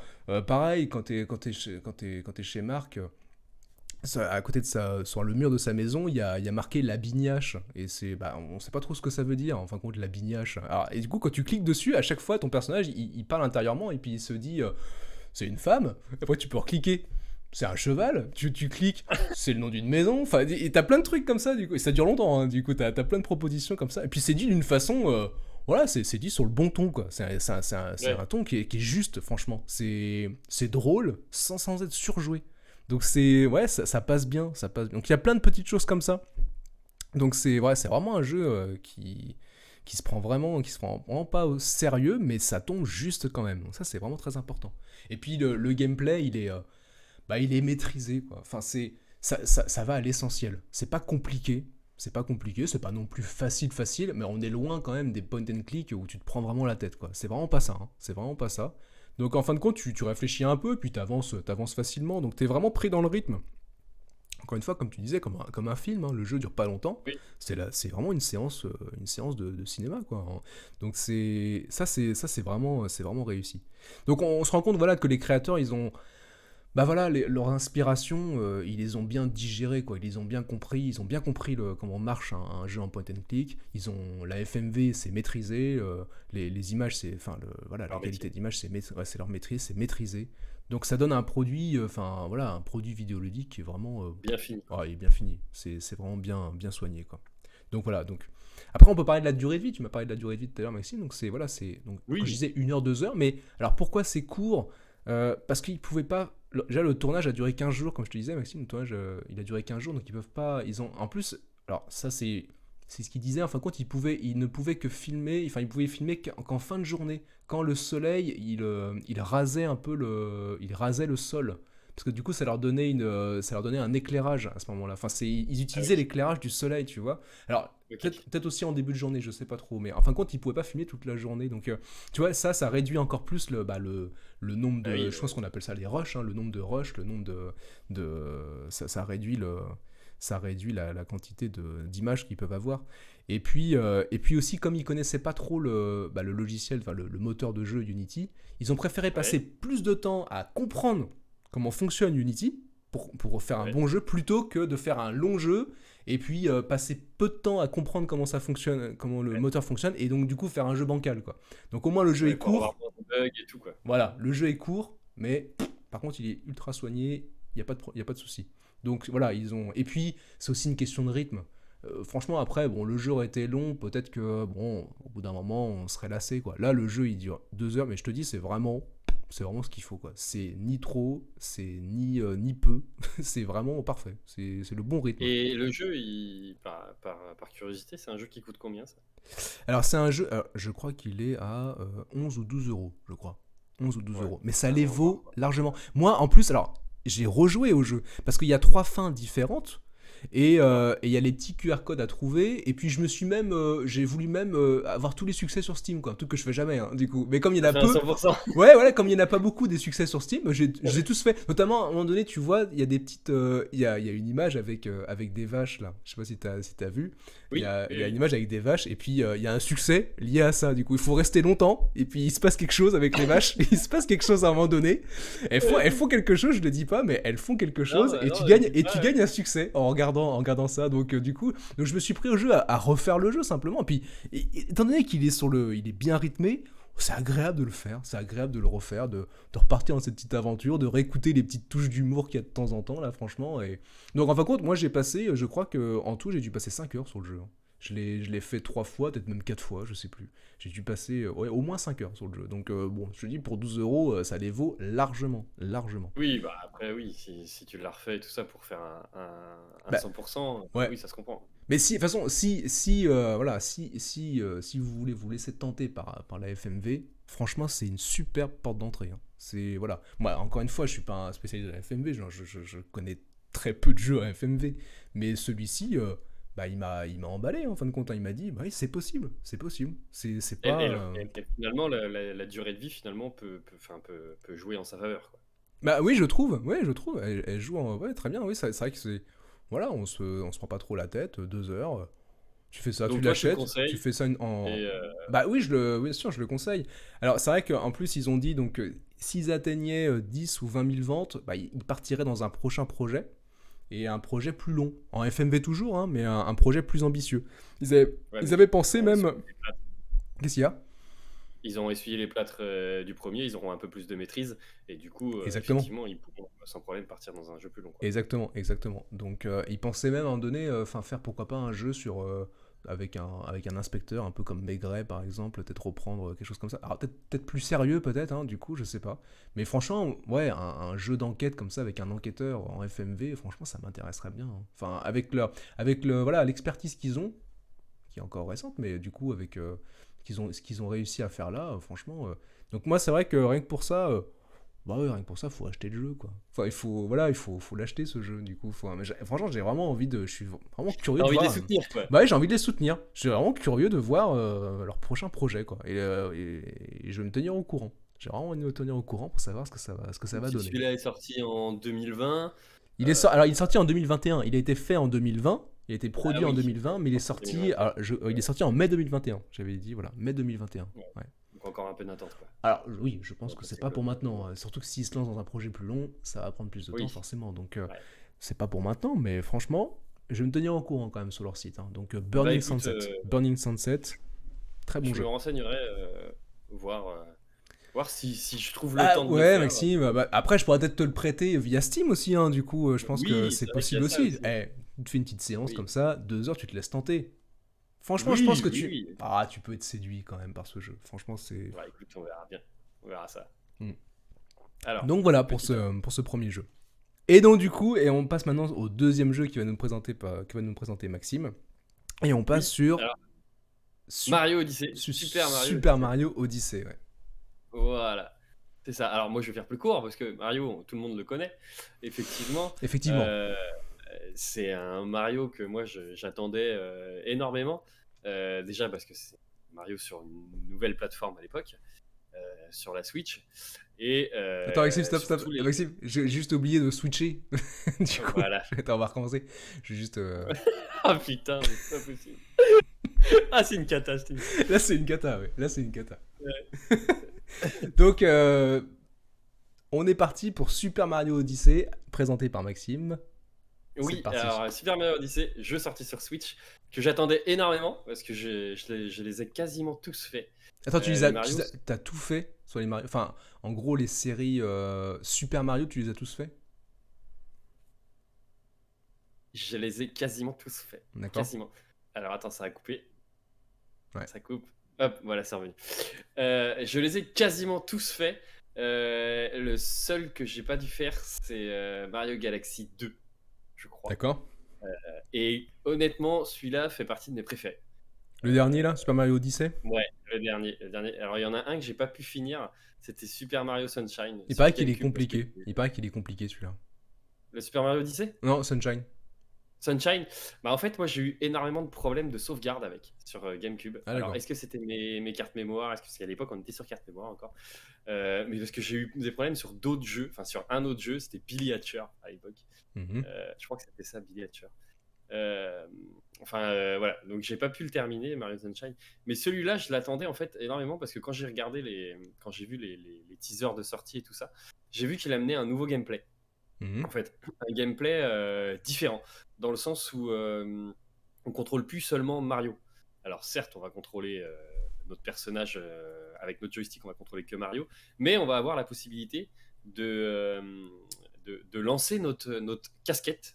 Pareil quand t'es chez Marc, à côté de sur le mur de sa maison, il y a marqué la bignache. Et on sait pas trop ce que ça veut dire, en fin de compte, la bignache. Alors, et du coup, quand tu cliques dessus, à chaque fois, ton personnage, il parle intérieurement, et puis il se dit, c'est une femme. Après, tu peux recliquer. C'est un cheval, tu cliques, c'est le nom d'une maison, enfin, et t'as plein de trucs comme ça, du coup, et ça dure longtemps, hein, du coup, t'as plein de propositions comme ça, et puis c'est dit d'une façon, voilà, c'est dit sur le bon ton, quoi, c'est un ton qui est juste, franchement, c'est drôle, sans être surjoué, donc ouais, ça passe bien, donc il y a plein de petites choses comme ça, donc c'est vraiment un jeu qui se prend vraiment pas au sérieux, mais ça tombe juste quand même, donc ça c'est vraiment très important, et puis le gameplay, il est maîtrisé quoi. Enfin ça va à l'essentiel. C'est pas compliqué, c'est pas non plus facile, mais on est loin quand même des point and click où tu te prends vraiment la tête quoi. C'est vraiment pas ça, hein. C'est vraiment pas ça. Donc en fin de compte, tu réfléchis un peu puis t'avances facilement. Donc t'es vraiment pris dans le rythme. Encore une fois, comme tu disais, comme un film, hein, le jeu dure pas longtemps. Oui. C'est vraiment une séance de cinéma, quoi. Hein. Donc c'est vraiment réussi. Donc on se rend compte, voilà, que les créateurs, ils ont Bah voilà, leurs inspirations, ils les ont bien digérées, quoi. Ils les ont bien compris. Ils ont bien compris comment marche un jeu en point and click. La FMV, c'est maîtrisé. Les images, voilà, la Leur qualité métier. d'image, c'est leur maîtrise, c'est maîtrisé. Donc ça donne un produit, voilà, un produit vidéoludique qui est vraiment, Bien fini. il est bien fini. C'est vraiment bien soigné, quoi. Donc voilà. Donc après, on peut parler de la durée de vie. Tu m'as parlé de la durée de vie tout à l'heure, Maxime. Donc donc quand je Oui. disais 1 heure, 2 heures, mais alors pourquoi c'est court? Parce qu'ils pouvaient pas. Déjà, le tournage a duré 15 jours, comme je te disais, Maxime. Le tournage, il a duré 15 jours, donc ils peuvent pas. Ils ont. En plus, alors ça, c'est ce qu'ils disaient. En fin de compte, ils ne pouvaient que filmer. Enfin, ils pouvaient filmer qu'en fin de journée, quand le soleil, il rasait un peu il rasait le sol. Parce que du coup, ça leur donnait un éclairage à ce moment-là. Enfin, ils Ah utilisaient oui. l'éclairage du soleil, tu vois. Alors, Ok. peut-être aussi en début de journée, je sais pas trop. Mais en fin de compte, ils pouvaient pas filmer toute la journée. Donc, tu vois, ça réduit encore plus le nombre Ah de. oui. Je pense qu'on appelle ça les rushs, hein, le nombre de rushs, le nombre ça réduit la quantité d'images qu'ils peuvent avoir. Et puis aussi, comme ils connaissaient pas trop le logiciel, enfin le moteur de jeu Unity, ils ont préféré passer Ouais. plus de temps à comprendre comment fonctionne Unity pour faire un Ouais. bon jeu plutôt que de faire un long jeu et puis passer peu de temps à comprendre comment ça fonctionne, comment le Ouais. moteur fonctionne et donc du coup faire un jeu bancal, quoi. Donc au moins le jeu Ouais, est pour avoir court, moins de bugs et tout, quoi. voilà, le jeu est court, mais par contre il est ultra soigné, il y a pas de souci. Donc voilà, et puis c'est aussi une question de rythme. Franchement, après, bon, le jeu aurait été long, peut-être que, bon, au bout d'un moment, on serait lassé, quoi. Là, le jeu, il dure 2 heures, mais je te dis, c'est vraiment ce qu'il faut, quoi. C'est ni trop, c'est ni peu, c'est vraiment parfait. C'est le bon rythme. Et le jeu, par curiosité, c'est un jeu qui coûte combien, ça? Alors, c'est un jeu, je crois qu'il est à 11 ou 12 euros, je crois. 11 ou 12 Ouais. euros. Mais ça Ah, les on va, vaut largement. Moi, en plus, alors, j'ai rejoué au jeu, parce qu'il y a 3 fins différentes. D'accord. Et il y a les petits QR codes à trouver. Et puis j'ai voulu même avoir tous les succès sur Steam, quoi. Un truc que je fais jamais, hein, du coup. Mais comme il y en Ça a fait un peu, 100%. ouais, voilà, comme il n'y en a pas beaucoup des succès sur Steam, je les ai tous fait. Notamment, à un moment donné, tu vois, il y a des petites. Il y a une image avec des vaches, là. Je sais pas si t'as vu. Il y Oui, a, oui, il y a une oui. image avec des vaches, et puis il y a un succès lié à ça. Du coup, il faut rester longtemps, et puis il se passe quelque chose avec les vaches. Il se passe quelque chose à un moment donné. Elles font quelque chose, je le dis pas, mais elles font quelque Non, chose, bah et non, tu gagnes, dis et tu pas, gagnes un succès en regardant ça. Donc, du coup, je me suis pris au jeu à refaire le jeu simplement. Puis, étant donné qu'il est il est bien rythmé, c'est agréable de le faire, c'est agréable de le refaire, de repartir dans cette petite aventure, de réécouter les petites touches d'humour qu'il y a de temps en temps, là, franchement. Et... Donc, en fin de compte, moi, j'ai passé, je crois qu'en tout, j'ai dû passer 5 heures sur le jeu, hein. Je l'ai fait 3 fois, peut-être même 4 fois, je sais plus. J'ai dû passer ouais, au moins 5 heures sur le jeu. Donc, bon, je te dis, pour 12 euros, ça les vaut largement, largement. Oui, bah après, oui, si tu l'as refait et tout ça pour faire un Bah, 100%, ouais. oui, ça se comprend. Mais si, de toute façon, voilà, si vous voulez vous laisser tenter par la FMV, franchement, c'est une superbe porte d'entrée, hein. C'est, voilà. Moi, encore une fois, je suis pas un spécialiste de la FMV, genre, je connais très peu de jeux à FMV, mais celui-ci, bah, il m'a emballé, hein, en fin de compte, hein. Il m'a dit, bah oui, c'est possible, c'est possible. C'est Et, pas. et le- et finalement, la durée de vie, finalement, peut jouer en sa faveur, quoi. Bah oui, je trouve. Elle joue ouais, très bien, oui, c'est vrai que c'est. Voilà, on se prend pas trop la tête, 2 heures. Tu fais ça, tu Donc toi, tu le l'achètes, tu conseilles, fais ça et Bah oui, bien sûr, je le conseille. Alors c'est vrai qu'en plus, ils ont dit donc s'ils atteignaient 10 ou 20 000 ventes, bah, ils partiraient dans un prochain projet, et un projet plus long. En FMV toujours, hein, mais un projet plus ambitieux. Ils avaient, ouais, mais ils avaient pensé ils ont même... essuyé les plâtres, Qu'est-ce qu'il y a? ils ont essuyé les plâtres du premier, ils auront un peu plus de maîtrise, et du coup, Exactement. effectivement, ils pourront sans problème partir dans un jeu plus long, quoi. Exactement, exactement. Donc ils pensaient même à un moment donné, faire pourquoi pas un jeu avec un inspecteur, un peu comme Maigret par exemple, peut-être reprendre quelque chose comme ça. Alors peut-être plus sérieux peut-être, hein, du coup, je sais pas. Mais franchement, ouais, un jeu d'enquête comme ça avec un enquêteur en FMV, franchement, ça m'intéresserait bien, hein. Enfin, voilà, l'expertise qu'ils ont, qui est encore récente, mais du coup, avec ce qu'ils ont réussi à faire là, franchement. Donc moi, c'est vrai que rien que pour ça, bah ouais, rien que pour ça, faut acheter le jeu, quoi. Enfin, il faut l'acheter ce jeu, du coup. Franchement, j'ai vraiment envie je suis vraiment curieux T'as de envie de les voir. soutenir, quoi. Bah ouais, j'ai envie de les soutenir. Je suis vraiment curieux de voir leur prochain projet, quoi. Et je vais me tenir au courant. J'ai vraiment envie de me tenir au courant pour savoir ce que ça va Si donner. celui-là est sorti en 2020, Alors, il est sorti en 2021. Il a été fait en 2020. Il a été ah produit en oui, 2020, mais il est en sorti, 2021. il est sorti en mai 2021. J'avais dit, voilà, mai 2021. Ouais. Ouais. Donc faut encore un peu d'attente, quoi. Alors oui, je pense On va que c'est passer pas quoi. pour maintenant, surtout que s'il se lance dans un projet plus long, ça va prendre plus de temps Oui, forcément, donc ouais. c'est pas pour maintenant, mais franchement, je vais me tenir au courant quand même sur leur site, hein. Donc Bah Burning écoute, Sunset. Burning Sunset, très bon je me jeu. renseignerai, voir, voir si je trouve le Ah temps de le ouais, faire. Maxime, bah, après je pourrais peut-être te le prêter via Steam aussi, hein, du coup, je pense que Oui, c'est c'est vrai qu'il y possible a ça aussi. aussi. Eh, tu te fais une petite séance Oui, comme ça, 2 heures, tu te laisses tenter. Franchement, je pense oui, que oui, tu... oui. Ah, tu peux être séduit quand même par ce jeu. Franchement, c'est... Bah écoute, on verra bien. On verra ça. Hmm. Alors, Donc voilà petit top. pour ce premier jeu. Et donc du coup, et on passe maintenant au deuxième jeu qui va nous présenter Maxime. Et on passe Oui, sur alors, Mario Odyssey, Super Mario Super Odyssey. Mario Odyssey. Ouais. Voilà. C'est ça. Alors moi je vais faire plus court parce que Mario, tout le monde le connaît. Effectivement, Effectivement. euh, c'est un Mario que moi j'attendais énormément. Déjà parce que c'est Mario sur une nouvelle plateforme à l'époque, sur la Switch. Et Attends Maxime, stop, surtout stop. les... Maxime, j'ai juste oublié de switcher. Du coup, Voilà. attends, on va recommencer. Je vais juste... Ah putain, mais c'est pas possible. Ah c'est une catastrophe. Là c'est une cata, ouais. Là c'est une cata. Ouais. Donc, on est parti pour Super Mario Odyssey, présenté par Maxime. C'est Oui, parti. alors Super Mario Odyssey, jeu sorti sur Switch, que j'attendais énormément, parce que je les ai quasiment tous faits. Attends, Les Mario, t'as tout fait sur les Mario. Enfin, en gros, les séries Super Mario, tu les as tous fait. je les ai quasiment tous faits. D'accord. Quasiment. Alors attends, ça a coupé. Ouais. Ça coupe. Hop, voilà, c'est revenu. Je les ai quasiment tous faits. Le seul que j'ai pas dû faire, c'est Mario Galaxy 2, je crois. D'accord. Et honnêtement, celui-là fait partie de mes préférés. Le dernier là, Super Mario Odyssey. Ouais, le dernier, le dernier. Alors, il y en a un que j'ai pas pu finir. C'était Super Mario Sunshine Il sur paraît qu'il est GameCube. Parce que compliqué. Il paraît qu'il est compliqué celui-là. le Super Mario Odyssey, Non, Sunshine. Sunshine, bah en fait, moi j'ai eu énormément de problèmes de sauvegarde avec sur GameCube. Ah Alors, d'accord. est-ce que c'était mes cartes mémoire? Est-ce que c'est à l'époque on était sur carte mémoire encore? Mais parce que j'ai eu des problèmes sur d'autres jeux, enfin sur un autre jeu, c'était Billy Hatcher à l'époque. Mhm. Je crois que c'était ça, Billy Hatcher. Voilà, donc j'ai pas pu le terminer, Mario Sunshine. Mais celui-là, je l'attendais en fait énormément parce que quand j'ai regardé quand j'ai vu les teasers de sortie et tout ça, j'ai vu qu'il amenait un nouveau gameplay. Mhm. En fait, un gameplay différent, dans le sens où on contrôle plus seulement Mario. Alors certes, on va contrôler notre personnage avec notre joystick, on va contrôler que Mario, mais on va avoir la possibilité de lancer notre casquette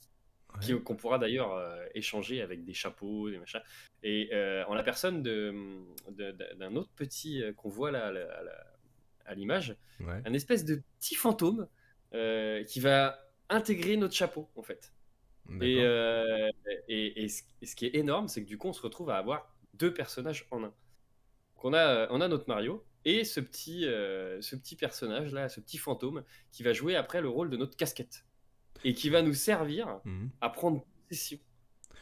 Ouais. qu'on pourra d'ailleurs échanger avec des chapeaux, des machins. Et en la personne d'un autre petit qu'on voit là à l'image, Ouais. un espèce de petit fantôme qui va intégrer notre chapeau, en fait. Et, D'accord. ce qui est énorme, c'est que du coup, on se retrouve à avoir deux personnages en un. Donc, on a notre Mario et ce petit personnage-là, ce petit fantôme, qui va jouer après le rôle de notre casquette et qui va nous servir Mhm. à prendre possession.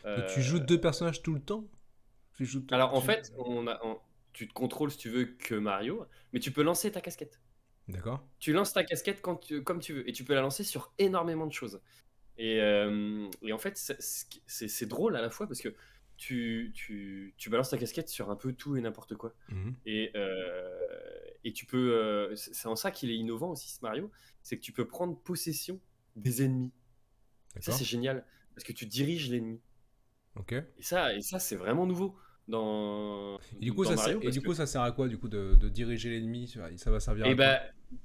Donc tu joues Euh, 2 personnages tout le temps. alors en fait, tu te contrôles si tu veux que Mario, mais tu peux lancer ta casquette. D'accord. Tu lances ta casquette comme tu veux et tu peux la lancer sur énormément de choses. Et en fait, c'est drôle à la fois parce que tu balances ta casquette sur un peu tout et n'importe quoi. Mhm. Et tu peux. C'est en ça qu'il est innovant aussi, ce Mario, c'est que tu peux prendre possession des ennemis. Et ça, D'accord. c'est génial parce que tu diriges l'ennemi. Ok. Et ça c'est vraiment nouveau Et du coup, dans Mario et parce du que coup, ça sert à quoi du coup de diriger l'ennemi? Ça va servir et à quoi? ben,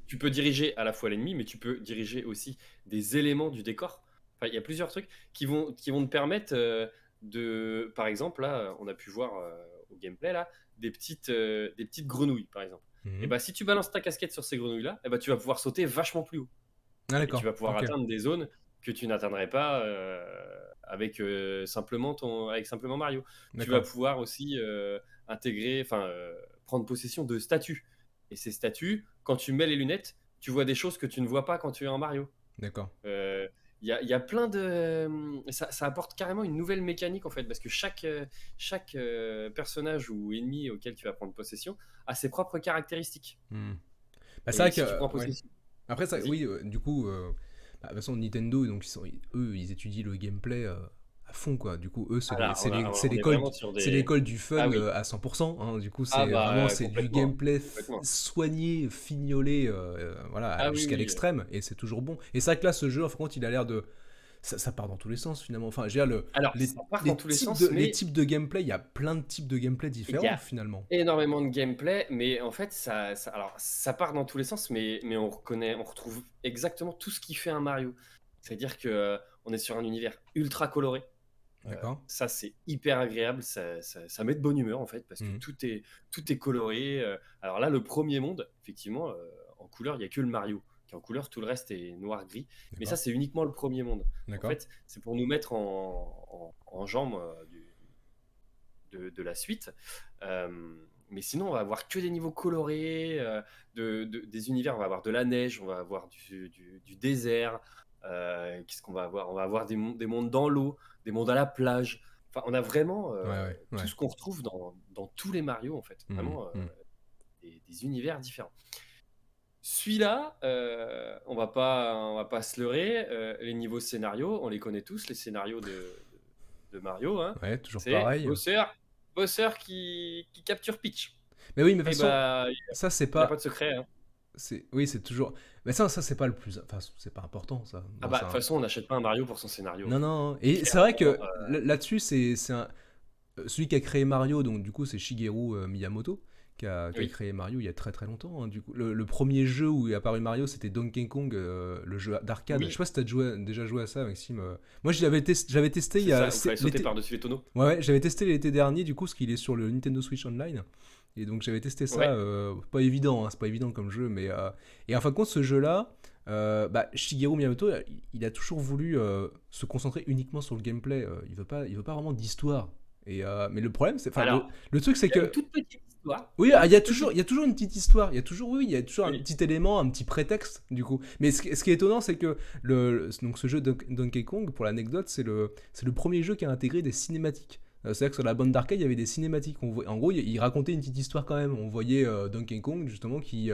tu peux diriger à la fois l'ennemi, mais tu peux diriger aussi des éléments du décor. Enfin, il y a plusieurs trucs qui vont te permettre par exemple, là, on a pu voir au gameplay là, des petites grenouilles, par exemple. Et Mhm. ben, si tu balances ta casquette sur ces grenouilles-là, et ben, tu vas pouvoir sauter vachement plus haut. Ah Et tu d'accord. vas pouvoir Ok. atteindre des zones que tu n'atteindrais pas avec, avec simplement Mario. Tu vas D'accord. pouvoir aussi intégrer, enfin, prendre possession de statues. Et ces statues, quand tu mets les lunettes, tu vois des choses que tu ne vois pas quand tu es en Mario. D'accord. Euh, Il y a plein ça apporte carrément une nouvelle mécanique en fait, parce que chaque personnage ou ennemi auquel tu vas prendre possession a ses propres caractéristiques. Hmm. Bah, c'est Et vrai si tu prends que ouais. possession, Après ça, vas-y. oui, du coup, bah, de toute façon Nintendo, donc eux, ils étudient le gameplay à fond, quoi. Du coup, eux, Alors, on est vraiment sur c'est des. l'école du Ah fun oui, à 100%, hein. Du coup, ah c'est vraiment bah c'est du complètement, gameplay complètement. soigné, fignolé, voilà, Ah oui, jusqu'à oui. l'extrême, et c'est toujours bon. Et c'est vrai que là, ce jeu, en fin de compte, il a l'air de ça part dans tous les sens finalement. Enfin, je veux dire, Alors, ça part dans tous les sens, les mais types de gameplay, il y a plein de types de gameplay il y différents a finalement. énormément de gameplay, mais en fait, alors, ça part dans tous les sens, mais on retrouve exactement tout ce qui fait un Mario. C'est-à-dire que on est sur un univers ultra coloré. D'accord. Ça, c'est hyper agréable, ça met de bonne humeur en fait, parce que Mhm. tout est coloré. Alors là, le premier monde, effectivement, en couleur, il n'y a que le Mario qui est en couleur, tout le reste est noir-gris. Mais ça, D'accord. c'est uniquement le premier monde. En D'accord. fait, c'est pour nous mettre en jambe de la suite. Mais sinon, on va avoir que des niveaux colorés, des univers. On va avoir de la neige, on va avoir du désert. Qu'est-ce qu'on va avoir? On va avoir des mondes dans l'eau, des mondes à la plage. Enfin, on a vraiment Ouais, ouais, tout ouais. ce qu'on retrouve dans tous les Mario, en fait. Mhm. Vraiment Mhm. des univers différents. Celui-là, on va pas se leurrer. Les niveaux scénario, on les connaît tous, les scénarios de Mario, hein. Ouais, toujours C'est pareil. Bowser qui capture Peach. Mais oui, mais de toute Et façon, bah, ça c'est il n'y a pas de pas, secret, hein. oui, c'est toujours. Mais ça c'est pas le plus. Enfin, c'est pas important ça. Ah Bon, bah, de ça. toute façon, on n'achète pas un Mario pour son scénario, Non, hein. non. Et c'est vrai Clairement, que là-dessus, c'est celui qui a créé Mario, donc du coup, c'est Shigeru Miyamoto, qui a oui, créé Mario il y a très très longtemps, hein. Du coup, le premier jeu où est apparu Mario, c'était Donkey Kong, le jeu d'arcade. Je sais oui, pas si t'as déjà joué à ça, Maxime. Moi, j'avais testé il c'est y a ça, où il fallait sauter l'été. par-dessus les tonneaux. Ouais, ouais, j'avais testé l'été dernier, du coup, parce qu'il est sur le Nintendo Switch Online. Et donc j'avais testé ça, Ouais. pas évident, hein, c'est pas évident comme jeu, mais et en fin de compte, ce jeu-là, Shigeru Miyamoto, il a toujours voulu se concentrer uniquement sur le gameplay. Il veut pas vraiment d'histoire. Mais le problème, enfin, Alors, le truc, c'est il y a une que toute petite histoire. oui, Il y a une toute il petite. y a toujours une petite histoire. Il y a toujours, oui, il y a toujours un Oui. petit élément, un petit prétexte, du coup. Mais ce qui est étonnant, c'est que donc ce jeu Donkey Kong, pour l'anecdote, c'est le premier jeu qui a intégré des cinématiques. C'est-à-dire que sur la bande d'arcade, il y avait des cinématiques. En gros, il racontait une petite histoire quand même. On voyait Donkey Kong, justement, qui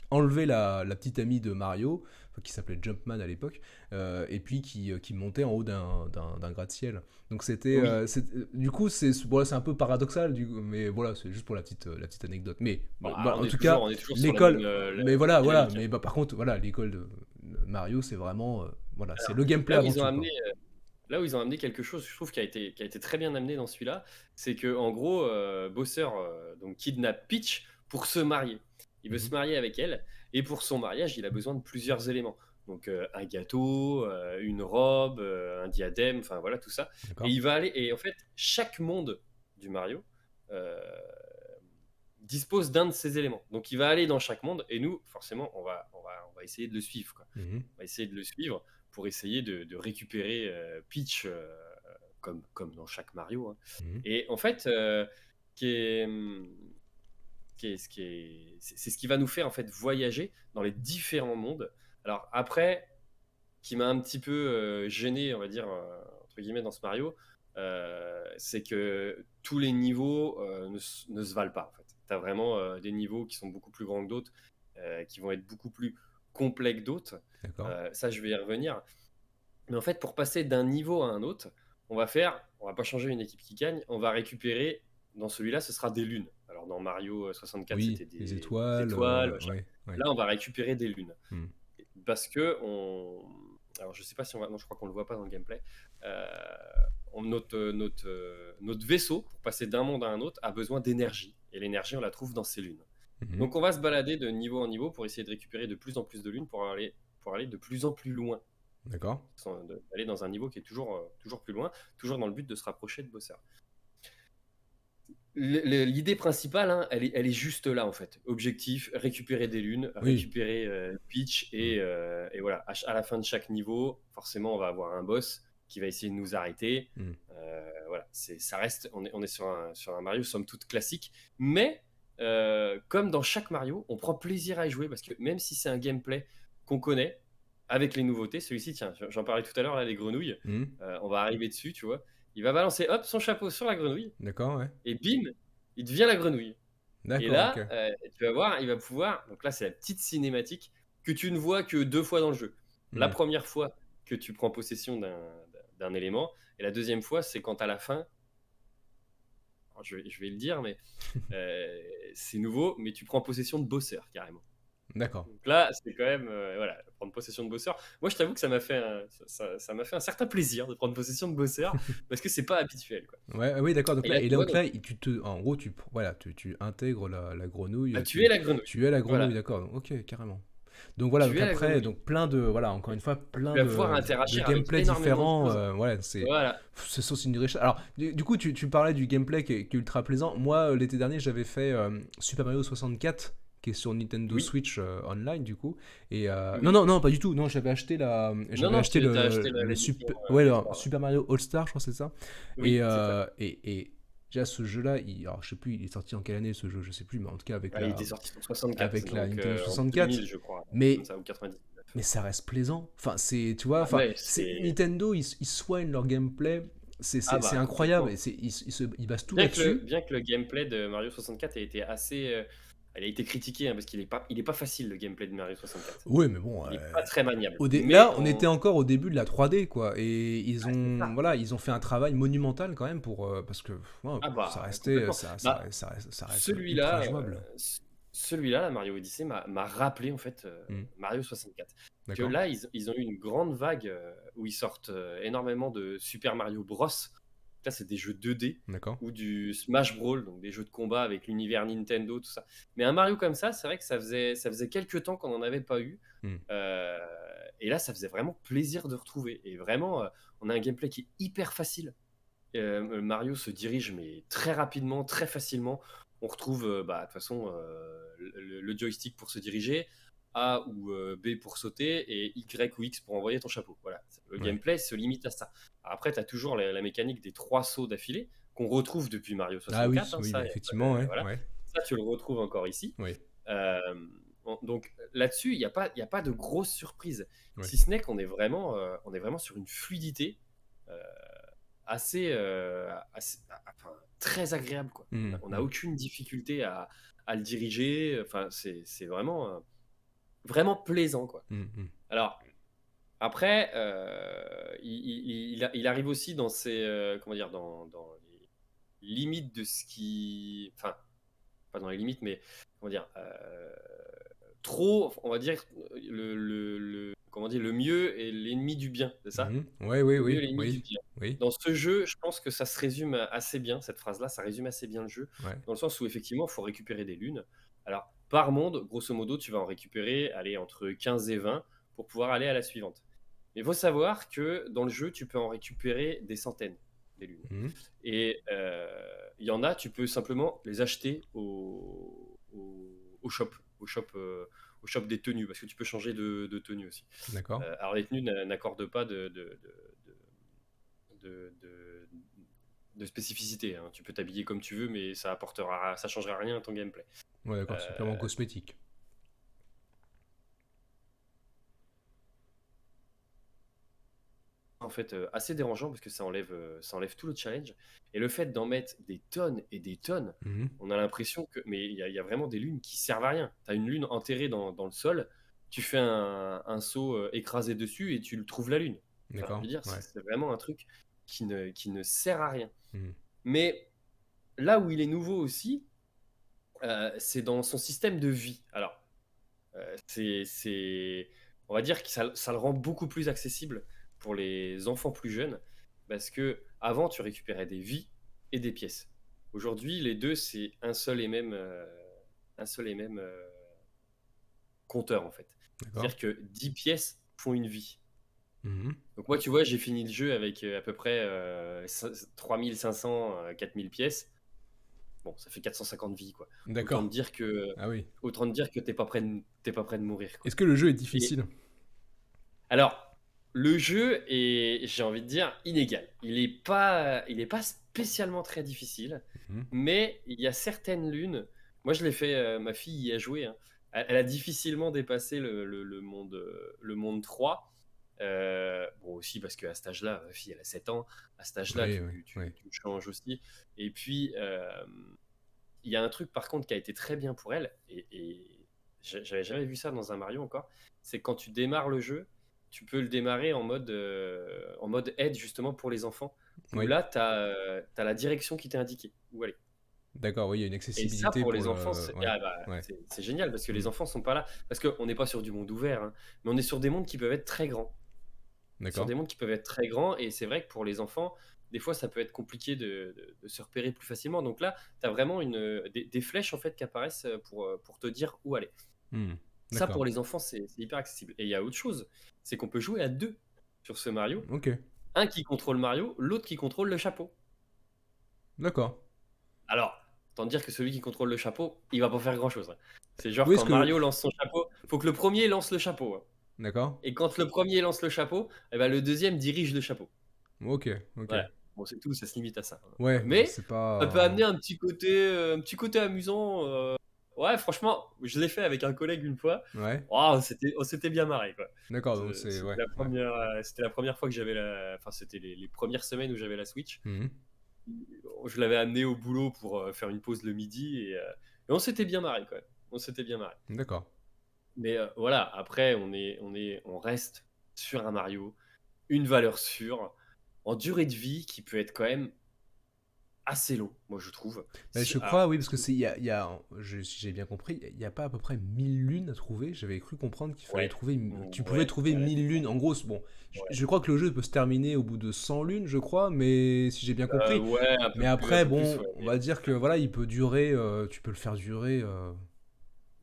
enlevait la petite amie de Mario, enfin, qui s'appelait Jumpman à l'époque, et puis qui montait en haut d'un gratte-ciel. Donc Oui. du coup, bon, c'est un peu paradoxal, mais voilà, c'est juste pour la petite anecdote. Mais Bon, bah, alors, en tout cas, on est toujours sur la même l'école, mais voilà, voilà. dynamique, hein. Mais bah, par contre, voilà, l'école de Mario, c'est vraiment, voilà, c'est Alors, le gameplay là où avant ils ont tout, quoi. amené, là où ils ont amené quelque chose, je trouve, qui a été très bien amené dans celui-là, c'est que en gros, Bowser donc kidnappe Peach pour se marier. Il veut se Mhm. marier avec elle, et pour son mariage, il a besoin de plusieurs éléments. Donc un gâteau, une robe, un diadème, enfin voilà tout ça. Et D'accord. il va aller, et en fait, chaque monde du Mario euh, dispose d'un de ces éléments. Donc il va aller dans chaque monde, et nous, forcément, on va essayer de le suivre, quoi. Mhm. On va essayer de le suivre pour essayer de récupérer Peach, comme dans chaque Mario, hein. Mhm. Et en fait, qui est, c'est ce qui va nous faire en fait voyager dans les différents mondes. Alors après, qui m'a un petit peu gêné, on va dire, entre guillemets, dans ce Mario, c'est que tous les niveaux ne se valent pas, en fait. Tu as vraiment des niveaux qui sont beaucoup plus grands que d'autres, qui vont être beaucoup plus complets que d'autres. D'accord. Ça, je vais y revenir. Mais en fait, pour passer d'un niveau à un autre, on va pas changer une équipe qui gagne, on va récupérer, dans celui-là, ce sera des lunes. Alors dans Mario 64, Oui, c'était les des étoiles, étoiles, machin. ouais, ouais. Là, on va récupérer des lunes. Mhm. Parce que alors je sais pas si on va, non, je crois qu'on le voit pas dans le gameplay. Euh, notre vaisseau, pour passer d'un monde à un autre, a besoin d'énergie. Et l'énergie, on la trouve dans ces lunes. Mhm. Donc on va se balader de niveau en niveau pour essayer de récupérer de plus en plus de lunes pour aller de plus en plus loin. D'accord. D'aller dans un niveau qui est toujours plus loin, toujours dans le but de se rapprocher de Bowser. L'idée principale, hein, elle est juste là en fait. Objectif, récupérer des lunes, Oui. récupérer Peach, Mhm. et voilà. À la fin de chaque niveau, forcément, on va avoir un boss qui va essayer de nous arrêter. Mhm. Voilà, ça reste, on est sur un Mario somme toute classique, mais comme dans chaque Mario, on prend plaisir à y jouer parce que même si c'est un gameplay qu'on connaît, avec les nouveautés, celui-ci, tiens, j'en parlais tout à l'heure, là, les grenouilles, Mhm. on va arriver dessus, tu vois. Il va balancer hop son chapeau sur la grenouille D'accord, ouais. et bim, il devient la grenouille. Et D'accord, ok. là, tu vas voir, il va pouvoir. Donc là, c'est la petite cinématique que tu ne vois que deux fois dans le jeu. La Mhm. première fois que tu prends possession d'un élément. Et la deuxième fois, c'est quand à la fin, alors, je vais le dire, mais c'est nouveau, mais tu prends possession de bosseur carrément. D'accord. Donc là, c'est quand même voilà, prendre possession de bosseur. Moi, je t'avoue que ça m'a fait un certain plaisir de prendre possession de bosseur parce que c'est pas habituel, quoi. Ouais, ah oui, d'accord. Donc Et là, là, et tu vois, donc donc, là, en gros, voilà, tu intègres la grenouille, bah, tu es la grenouille. tu es la grenouille, Voilà, d'accord. Donc, ok, carrément. Donc voilà, tu donc es la après, grenouille. donc plein de, voilà, encore Et une fois, tu plein vas pouvoir de interagir avec gameplay énormément de différents. choses. Voilà, Voilà. c'est aussi une richesse. Alors, du coup, tu parlais du gameplay qui est ultra plaisant. Moi, l'été dernier, j'avais fait Super Mario 64, qui est sur Nintendo Oui, Switch Online, du coup. Et non, oui. non, non, pas du tout. Non, Non, j'avais non, acheté tu as acheté le l'édition ouais, le PS3. Ouais. Super Mario All Star, je crois que c'est ça. Et, Oui, c'est ça. déjà, ce jeu-là, alors, je sais plus, il est sorti en quelle année ce jeu, je sais plus, mais en tout cas, Ah, il était sorti sur 64, avec la donc Nintendo en 64. 2000, je crois, comme Mais ça, ou 99. mais ça reste plaisant. Enfin, c'est, tu vois, Ah enfin, ouais, c'est c'est... Nintendo, ils soignent leur gameplay, Ah c'est bah, incroyable, et complètement. ils basent tout là-dessus. Bien que le gameplay de Mario 64 ait été assez... elle a été critiquée, hein, parce qu'il est pas facile, le gameplay de Mario 64. Oui, mais bon, Il est pas très maniable. Mais là, on était encore au début de la 3D, quoi, et ah, c'est ça. voilà, ils ont fait un travail monumental quand même pour, parce que ouais, Ah ça bah, restait, complètement. Bah, ça reste ultra celui-là, jouable. celui-là, la Mario Odyssey, m'a rappelé en fait Hmm, Mario 64. Que d'accord, là, ils ont eu une grande vague où ils sortent énormément de Super Mario Bros. Là, c'est des jeux 2D d'accord. ou du Smash Brawl, donc des jeux de combat avec l'univers Nintendo, tout ça. Mais un Mario comme ça, c'est vrai que ça faisait quelques temps qu'on n'en avait pas eu. Hmm, Euh, et là, ça faisait vraiment plaisir de retrouver. Et vraiment, on a un gameplay qui est hyper facile. Mario se dirige mais très rapidement, très facilement. On retrouve bah, de toute façon le joystick pour se diriger, A ou B pour sauter et Y ou X pour envoyer ton chapeau. Voilà, le ouais. gameplay se limite à ça. Après, tu as toujours la mécanique des 3 sauts d'affilée qu'on retrouve depuis Mario Ah 64. oui, Hein, oui, ça, bah, y a pas effectivement, ouais, voilà. ouais, Ça, tu le retrouves encore ici. oui, Euh, donc là-dessus, il y a pas de grosse surprise. oui. Si ce n'est on est vraiment sur une fluidité. euh, enfin, très agréable, quoi. Hmm, On a hmm, aucune difficulté à le diriger. Enfin, c'est vraiment, vraiment plaisant, quoi. hmm, hmm. Alors, après, il arrive aussi dans comment dire, dans les limites de ce qui, enfin, pas dans les limites, mais comment dire, trop, on va dire, comment dire, le mieux est l'ennemi du bien, c'est ça? Mhm. Ouais, oui, Le mieux est oui, l'ennemi du oui, bien. oui, Dans ce jeu, je pense que ça se résume assez bien, cette phrase-là, ça résume assez bien le jeu, ouais. dans le sens où effectivement, il faut récupérer des lunes. Alors, par monde, grosso modo, tu vas en récupérer, aller entre 15 et 20 pour pouvoir aller à la suivante. Mais il faut savoir que dans le jeu, tu peux en récupérer des centaines, des lunes. Mhm. Et il y en a, tu peux simplement les acheter au shop, au shop, au shop des tenues, parce que tu peux changer de tenue aussi. D'accord. Alors les tenues n'accordent pas de, de, de spécificité, hein. Tu peux t'habiller comme tu veux, mais ça changera rien à ton gameplay. Ouais, d'accord, c'est purement Euh, cosmétique. En fait, assez dérangeant parce que ça enlève tout le challenge. Et le fait d'en mettre des tonnes et des tonnes, Mhm. on a l'impression que. Mais il y a vraiment des lunes qui servent à rien. Tu as une lune enterrée dans le sol, tu fais un saut écrasé dessus et tu le trouves la lune. Enfin, je D'accord, veux dire, ouais. c'est vraiment un truc qui ne sert à rien. Mhm. Mais là où il est nouveau aussi, c'est dans son système de vie. Alors, on va dire que ça le rend beaucoup plus accessible pour les enfants plus jeunes, parce que avant tu récupérais des vies et des pièces. Aujourd'hui, les deux, c'est un seul et même compteur en fait. D'accord. C'est-à-dire que 10 pièces font une vie. Mhm. Donc moi, tu vois, j'ai fini le jeu avec à peu près 3500, 4000 pièces. Bon, ça fait 450 vies, quoi. Autant te D'accord. dire que, Ah oui. autant te dire que t'es pas prêt de mourir, quoi. Est-ce que le jeu est Et difficile? alors, le jeu est, j'ai envie de dire, inégal. Il est pas spécialement très difficile, Mhm. mais il y a certaines lunes. Moi, je l'ai fait, ma fille y a joué, hein. Elle a difficilement dépassé le monde 3. Bon, aussi parce qu'à cet âge-là, ma fille, elle a 7 ans. À cet âge-là, Oui, oui, oui. tu changes aussi. Et puis, il y a un truc, par contre, qui a été très bien pour elle, et j'avais jamais vu ça dans un Mario encore, c'est quand tu démarres le jeu. tu peux le démarrer en mode aide justement pour les enfants, où Oui. là, tu as la direction qui t'est indiquée, où aller. D'accord, oui, il y a une Et ça, accessibilité pour pour les enfants, le. Ouais. Ouais. c'est génial parce que Hmm. les enfants sont pas là. Parce qu'on n'est pas sur du monde ouvert, hein, mais on est sur des mondes qui peuvent être très grands. Sur D'accord. des mondes qui peuvent être très grands, et c'est vrai que pour les enfants, des fois, ça peut être compliqué de se repérer plus facilement. Donc là, tu as vraiment des flèches en fait qui apparaissent pour te dire où aller. Hmm. Ça, D'accord. pour les enfants, c'est hyper accessible. Et il y a autre chose, c'est qu'on peut jouer à deux sur ce Mario. Ok. Un qui contrôle Mario, l'autre qui contrôle le chapeau. D'accord. Alors, tant dire que celui qui contrôle le chapeau, il va pas faire grand-chose, hein. C'est genre Oui, est-ce quand que. Mario lance son chapeau, faut que le premier lance le chapeau, hein. D'accord. Et quand le premier lance le chapeau, eh ben, le deuxième dirige le chapeau. Ok. Ok. Voilà. Bon, c'est tout, ça se limite à ça, hein. Ouais, Mais c'est ça peut pas. amener un petit côté amusant. Ouais, franchement, je l'ai fait avec un collègue une fois. Ouais. Oh, on s'était bien marré, quoi. D'accord, donc c'est. Ouais. Ouais. C'était la première fois que j'avais enfin, c'était les premières semaines où j'avais la Switch. Mhm. Je l'avais amené au boulot pour faire une pause le midi, et on s'était bien marré, quoi. On s'était bien marré. D'accord. Mais voilà, après, on reste sur un Mario, une valeur sûre, en durée de vie qui peut être quand même assez long, moi je trouve. Bah, je crois, Alors, oui, parce que si j'ai bien compris, il n'y a pas à peu près 1000 lunes à trouver. J'avais cru comprendre qu'il fallait ouais, trouver. Tu pouvais ouais, trouver ouais, 1000 lunes. En gros, bon, ouais. je crois que le jeu peut se terminer au bout de 100 lunes, je crois, mais si j'ai bien compris. Ouais, Mais un après, peu plus, bon, ouais. on va dire que voilà, il peut durer. Tu peux le faire durer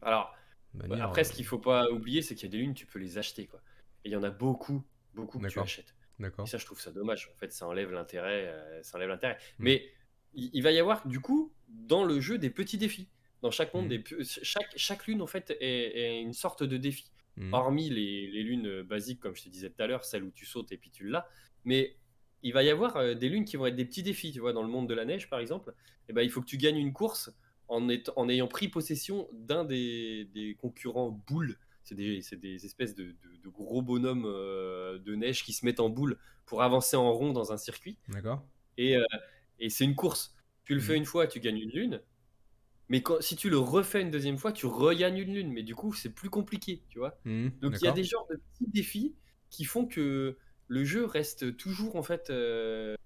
Alors, de manière. après, ce qu'il faut pas oublier, c'est qu'il y a des lunes, tu peux les acheter, quoi. Et il y en a beaucoup, beaucoup que tu D'accord. achètes. Et D'accord. ça, je trouve ça dommage. En fait, ça enlève l'intérêt. Ça enlève l'intérêt. Hmm. Mais il va y avoir, du coup, dans le jeu, des petits défis. Dans chaque monde, Hmm. chaque lune, en fait, est une sorte de défi. Hmm. Hormis les lunes basiques, comme je te disais tout à l'heure, celles où tu sautes et puis tu l'as. Mais il va y avoir des lunes qui vont être des petits défis. Tu vois, dans le monde de la neige, par exemple, eh ben, il faut que tu gagnes une course en ayant pris possession d'un des concurrents boules. C'est des espèces de gros bonhommes de neige qui se mettent en boule pour avancer en rond dans un circuit. D'accord. Et, euh, et c'est une course. Tu le Hmm. fais une fois, tu gagnes une lune. Mais si tu le refais une deuxième fois, tu regagnes une lune. Mais du coup, c'est plus compliqué, tu vois. Hmm. Donc il y a D'accord. des genres de petits défis qui font que le jeu reste toujours, en fait, euh,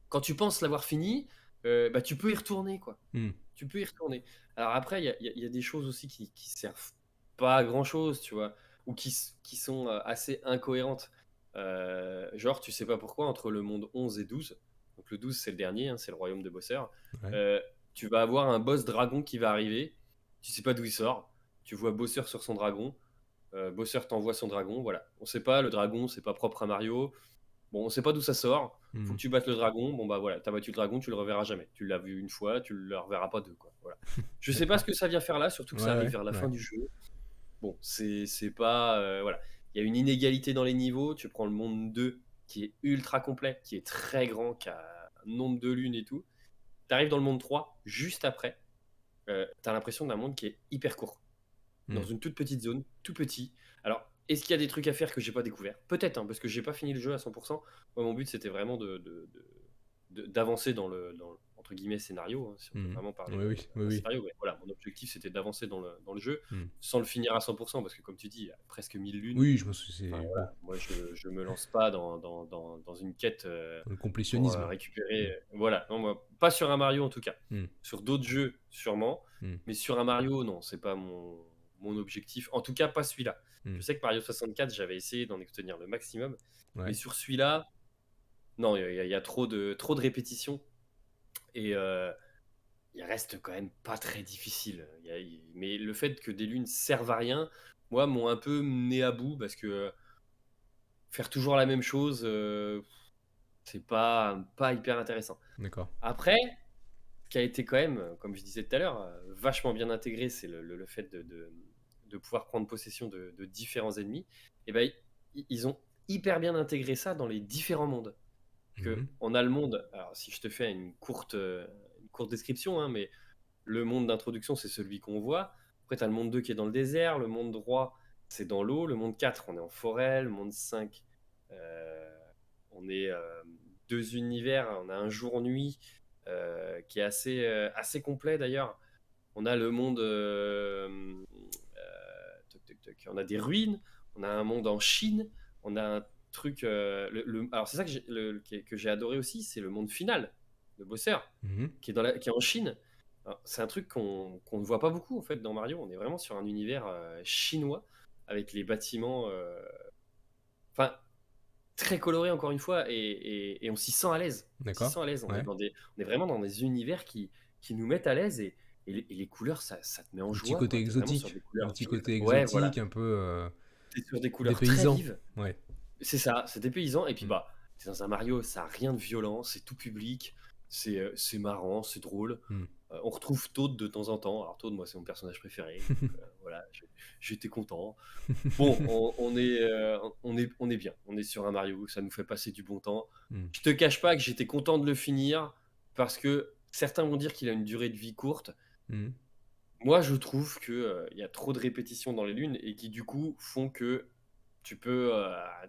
quand tu penses l'avoir fini, bah, tu peux y retourner, quoi. Hmm. Tu peux y retourner. Alors après, il y a des choses aussi qui servent pas à grand chose, tu vois, ou qui sont assez incohérentes. Genre, tu sais pas pourquoi, entre le monde 11 et 12, donc le 12 c'est le dernier, hein, c'est le royaume de Bowser, Ouais. euh, tu vas avoir un boss dragon qui va arriver, tu sais pas d'où il sort, tu vois Bowser sur son dragon, Bowser t'envoie son dragon, voilà. On sait pas, le dragon c'est pas propre à Mario, bon, on sait pas d'où ça sort. Faut Hmm. que tu battes le dragon. Bon, bah voilà, t'as battu le dragon, tu le reverras jamais. Tu l'as vu une fois, tu le reverras pas deux, quoi. Voilà. Je sais pas ce D'accord. que ça vient faire là, surtout que ça Ouais, arrive ouais, vers la fin ouais. du jeu. Bon, c'est pas. Voilà. Il y a une inégalité dans les niveaux. Tu prends le monde 2 qui est ultra complet, qui est très grand, qui a un nombre de lunes et tout. T'arrives dans le monde 3, juste après. T'as l'impression d'un monde qui est hyper court, dans Hmm. une toute petite zone, tout petit. Alors, est-ce qu'il y a des trucs à faire que j'ai pas découvert? Peut-être, hein, parce que j'ai pas fini le jeu à 100%. Moi, mon but, c'était vraiment d'avancer entre guillemets, scénario, hein, si on peut Hmm. vraiment parler Oui, oui, oui, d'un oui. scénario. Mais voilà, mon objectif, c'était d'avancer dans le jeu, Hmm. sans le finir à 100%, parce que comme tu dis, il y a presque 1000 lunes. Oui, je me suis. Enfin, C'est. voilà, Oui. moi, je me lance pas dans une quête Le pour complétionnisme. Hmm. récupérer. Voilà, non, moi, pas sur un Mario en tout cas. Hmm. Sur d'autres jeux, sûrement. Hmm. Mais sur un Mario, non, c'est pas mon objectif. En tout cas, pas celui-là. Hmm. Je sais que Mario 64, j'avais essayé d'en obtenir le maximum. Mais Ouais. sur celui-là, non, il y a trop de répétitions. Et il reste quand même pas très difficile. Mais le fait que des lunes servent à rien, moi, m'ont un peu mené à bout parce que faire toujours la même chose, c'est pas hyper intéressant. D'accord. Après, ce qui a été quand même, comme je disais tout à l'heure, vachement bien intégré, c'est le fait de pouvoir prendre possession de différents ennemis. Et ben, ils ont hyper bien intégré ça dans les différents mondes. Mhm. On a le monde, alors si je te fais une courte description, hein, mais le monde d'introduction, c'est celui qu'on voit. Après, tu as le monde 2 qui est dans le désert, le monde 3, c'est dans l'eau, le monde 4, on est en forêt, le monde 5, euh, on est deux univers, on a un jour-nuit qui est assez complet d'ailleurs. On a le monde, toc, toc, toc, on a des ruines, on a un monde en Chine, on a un truc. Alors, c'est ça que j'ai adoré aussi, c'est le monde final de Bowser, Mhm. qui est en Chine. Alors, c'est un truc qu'on ne voit pas beaucoup en fait dans Mario. On est vraiment sur un univers chinois avec les bâtiments. Enfin, très coloré encore une fois et on s'y sent à l'aise. On s'y D'accord. sent à l'aise. Ouais. On est vraiment dans des univers qui nous mettent à l'aise et les couleurs, ça te met en Un petit joie, côté quoi. T'es vraiment sur exotique. des Un couleurs petit vives. côté Ouais, voilà. exotique, un peu T'es sur des couleurs très dépaysant. vives. Ouais. C'est ça, c'est des paysans. Et puis, Mm. bah, t'es dans un Mario, ça a rien de violent, c'est tout public, c'est marrant, c'est drôle. Mm. On retrouve Toad de temps en temps. Alors, Toad, moi, c'est mon personnage préféré. Donc, voilà, j'étais content. Bon, on est bien. On est sur un Mario, ça nous fait passer du bon temps. Mm. Je te cache pas que j'étais content de le finir parce que certains vont dire qu'il a une durée de vie courte. Mm. Moi, je trouve que il y a trop de répétitions dans les lunes et qui du coup font que tu peux